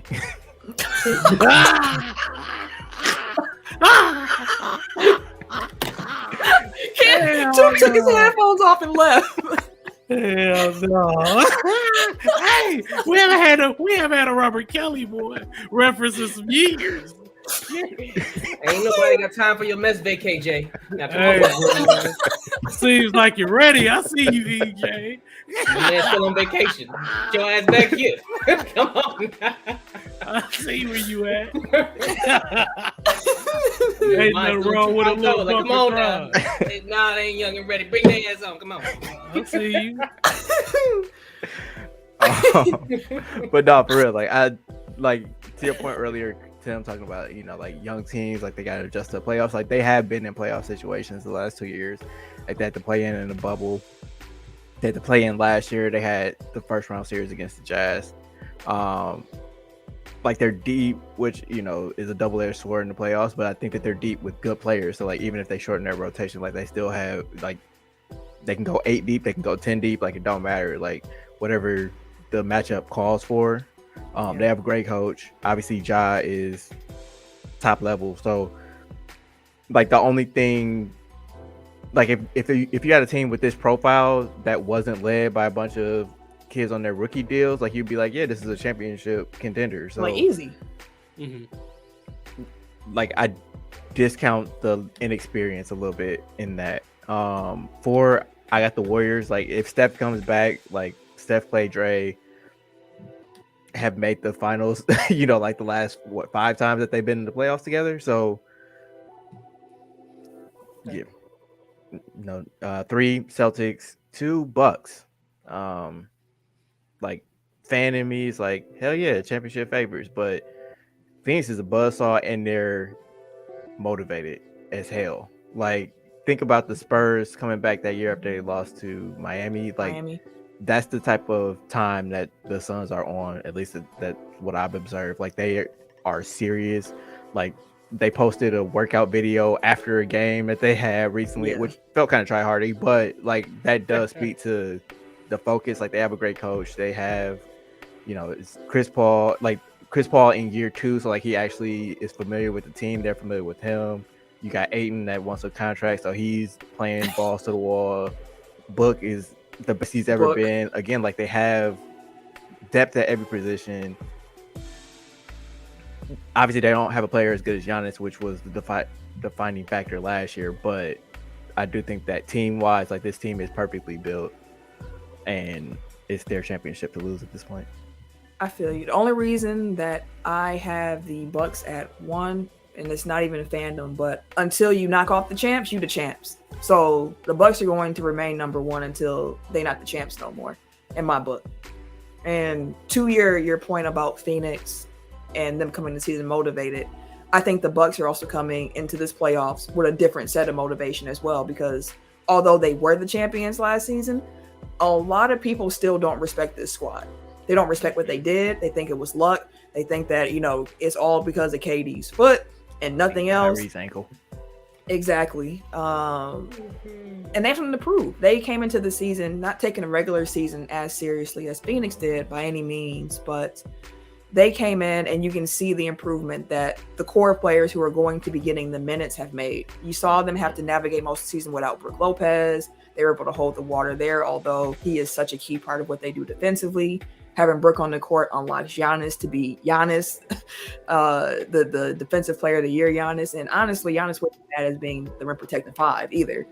S1: Took his headphones off and left.
S4: Hell no! Hey, we haven't had a Robert Kelly boy reference in some years.
S2: Ain't nobody got time for your mess vacay, Jay. Now, come
S4: Hey,
S2: on,
S4: boy. Seems like you're ready. I see you, EJ.
S2: my man's still on vacation. Get your ass back here. Come on.
S4: I see where you at.
S2: Ain't
S4: Ain't nothing wrong with a little
S2: like, come on now.
S4: bumper
S2: Nah, they ain't young and ready. Bring their ass on. Come on.
S4: I see you.
S3: But no, for real, like I like to your point earlier, Tim, talking about, you know, like young teams, like they got to adjust to the playoffs. Like they have been in playoff situations the last 2 years. Like they had to play in the bubble. They had to play in last year. They had the first round series against the Jazz. Like they're deep, which, you know, is a double-edged sword in the playoffs, but I think that they're deep with good players. So like even if they shorten their rotation, like they still have, like, they can go 8 deep, they can go 10 deep, like it don't matter. Like whatever the matchup calls for. They have a great coach. Obviously, Ja is top level. So like the only thing, like if you had a team with this profile that wasn't led by a bunch of kids on their rookie deals, like you'd be like, yeah, this is a championship contender. So
S1: like easy.
S3: Like I discount the inexperience a little bit in that. For I got the Warriors. Like if Steph comes back, like Steph, Clay, Dre have made the finals, you know, like the last 5 times that they've been in the playoffs together. So yeah, no, 3 Celtics, 2 Bucks. Like fan in me is like, hell yeah, championship favorites, but Phoenix is a buzzsaw and they're motivated as hell. Like think about the Spurs coming back that year after they lost to Miami. Like that's the type of time that the Suns are on. At least that's what I've observed. Like they are serious. Like they posted a workout video after a game that they had recently, which felt kind of try-hardy, but like that does speak to the focus. Like they have a great coach. They have, you know, it's Chris Paul in year 2, so like he actually is familiar with the team. They're familiar with him. You got Ayton that wants a contract, so he's playing balls to the wall. Book is the best he's ever been. Again, like they have depth at every position. Obviously, they don't have a player as good as Giannis, which was the defining factor last year. But I do think that team-wise, like this team is perfectly built, and it's their championship to lose at this point.
S1: I feel you. The only reason that I have the Bucks at 1, and it's not even a fandom, but until you knock off the champs, you the champs. So the Bucks are going to remain number 1 until they not the champs no more, in my book. And to your point about Phoenix and them coming to the season motivated, I think the Bucks are also coming into this playoffs with a different set of motivation as well, because although they were the champions last season, a lot of people still don't respect this squad. They don't respect what they did. They think it was luck. They think that, you know, it's all because of KD's foot and nothing else.
S3: Kyrie's ankle.
S1: Exactly. And they have something to prove. They came into the season not taking a regular season as seriously as Phoenix did by any means, but they came in and you can see the improvement that the core players who are going to be getting the minutes have made. You saw them have to navigate most of the season without Brook Lopez. They were able to hold the water there, although he is such a key part of what they do defensively. Having Brook on the court unlocks Giannis to be Giannis, the defensive player of the year Giannis. And honestly, Giannis wasn't bad as being the rim protecting 5 either.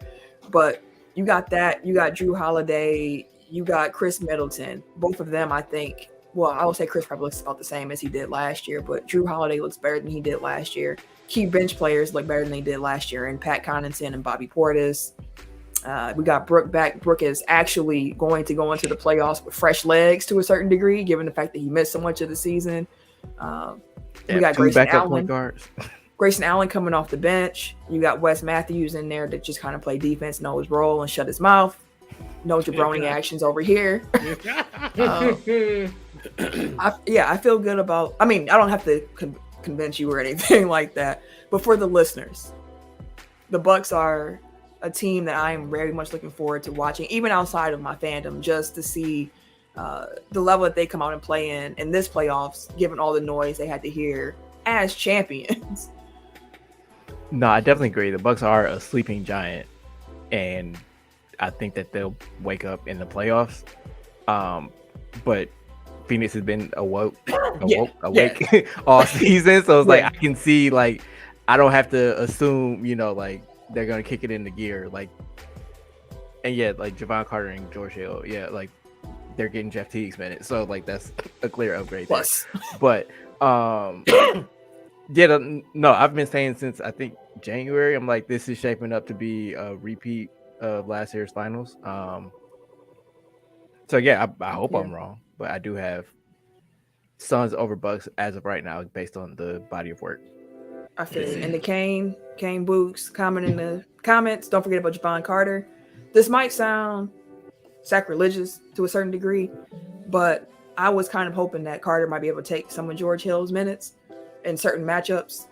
S1: But you got that. You got Drew Holiday. You got Chris Middleton. Both of them, I think. Well, I would say Chris probably looks about the same as he did last year, but Drew Holiday looks better than he did last year. Key bench players look better than they did last year, and Pat Connaughton and Bobby Portis. We got Brook back. Brook is actually going to go into the playoffs with fresh legs to a certain degree, given the fact that he missed so much of the season. We got Grayson Allen. Grayson Allen coming off the bench. You got Wes Matthews in there that just kind of play defense, know his role, and shut his mouth. No jabroning actions over here. I feel good about. I mean, I don't have to convince you or anything like that, but for the listeners, the Bucks are a team that I am very much looking forward to watching, even outside of my fandom, just to see the level that they come out and play in this playoffs, given all the noise they had to hear as champions.
S3: No, I definitely agree. The Bucks are a sleeping giant, and I think that they'll wake up in the playoffs. But Phoenix has been awake all season, so it's like I can see, like, I don't have to assume, like they're gonna kick it into gear, like, and like Javon Carter and George Hill, like they're getting Jeff Teague's minutes, so like that's a clear upgrade.
S1: Plus,
S3: but no, I've been saying since I think January, I'm like, this is shaping up to be a repeat of last year's finals. So yeah, I hope I'm wrong, but I do have Suns over Bucks as of right now, based on the body of work.
S1: I feel it. And the Kane Books comment in the comments. Don't forget about Javon Carter. This might sound sacrilegious to a certain degree, but I was kind of hoping that Carter might be able to take some of George Hill's minutes in certain matchups.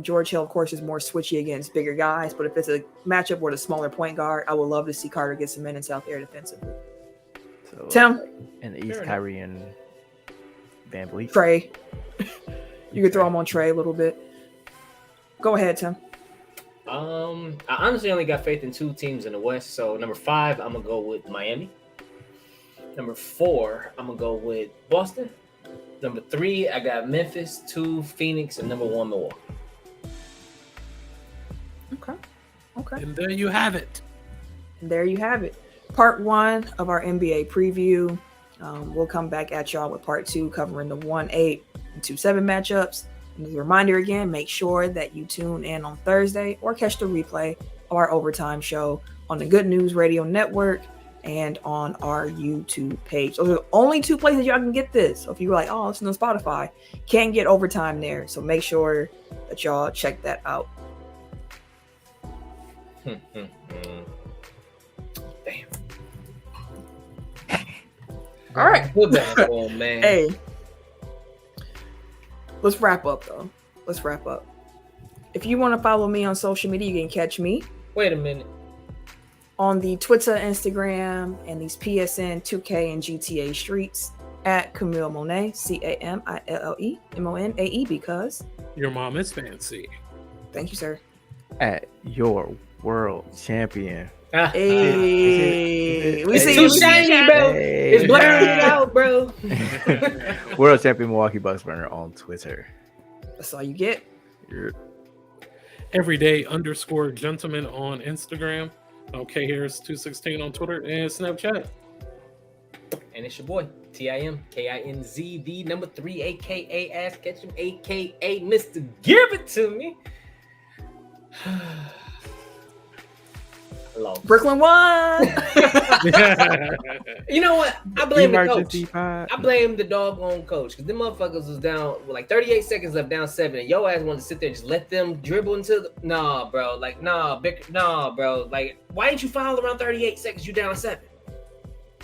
S1: George Hill, of course, is more switchy against bigger guys, but if it's a matchup with a smaller point guard, I would love to see Carter get some minutes out there defensively.
S3: So,
S1: Tim?
S3: In the East, Kyrie and Van Vliet.
S1: Trey. You could throw him on Trey a little bit. Go ahead, Tim.
S2: I honestly only got faith in two teams in the West. So number 5, I'm gonna go with Miami. Number 4, I'm gonna go with Boston. Number 3, I got Memphis. 2, Phoenix, and number 1, Milwaukee.
S1: Okay.
S4: And there you have it.
S1: Part 1 of our NBA preview. We'll come back at y'all with part 2 covering the 1-8 and 2-7 matchups. And as a reminder again, make sure that you tune in on Thursday or catch the replay of our overtime show on the Good News Radio Network and on our YouTube page. Those are the only 2 places y'all can get this. So if you're like, oh, listen on Spotify, can't get overtime there. So make sure that y'all check that out.
S2: Damn.
S1: All right.
S2: Good basketball, man.
S1: Hey, let's wrap up, though. If you want to follow me on social media, you can catch me.
S2: Wait a minute.
S1: On the Twitter, Instagram, and these PSN, 2K, and GTA streets at Camille Monet, CamilleMonae, because
S4: your mom is fancy.
S1: Thank you, sir.
S3: At your world champion.
S1: Hey,
S2: we see too shiny, bro. It's blurring out, bro.
S3: World champion Milwaukee Bucks burner on Twitter.
S1: That's all you get.
S4: Everyday_gentleman on Instagram. Okay, here's 216 on Twitter and Snapchat.
S2: And it's your boy, TIMKINZ, the number 3, aka Ass Ketchum, aka Mr. Give It To Me.
S1: Brooklyn won.
S2: You know what? I blame the coach. I blame the doggone coach, because them motherfuckers was down with like 38 seconds left, down 7, and your ass wanted to sit there and just let them dribble into the... Nah, bro. Like, nah, bro. Like, why ain't you foul around 38 seconds? You down 7.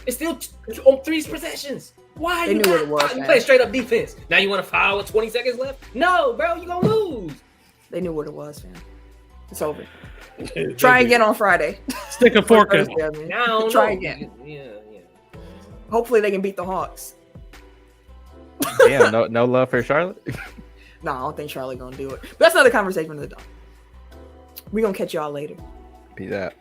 S2: It's still on 3 possessions. Why?
S1: They knew what it was.
S2: You play straight up defense. Now you want to foul with 20 seconds left? No, bro. You gonna lose.
S1: They knew what it was, fam. It's over. Try again on Friday.
S4: Stick a fork in.
S1: Try again. Yeah. Hopefully they can beat the Hawks.
S3: Yeah, no love for Charlotte.
S1: No, I don't think Charlotte gonna do it. But that's another conversation for the day. We're gonna catch y'all later.
S3: Peace out.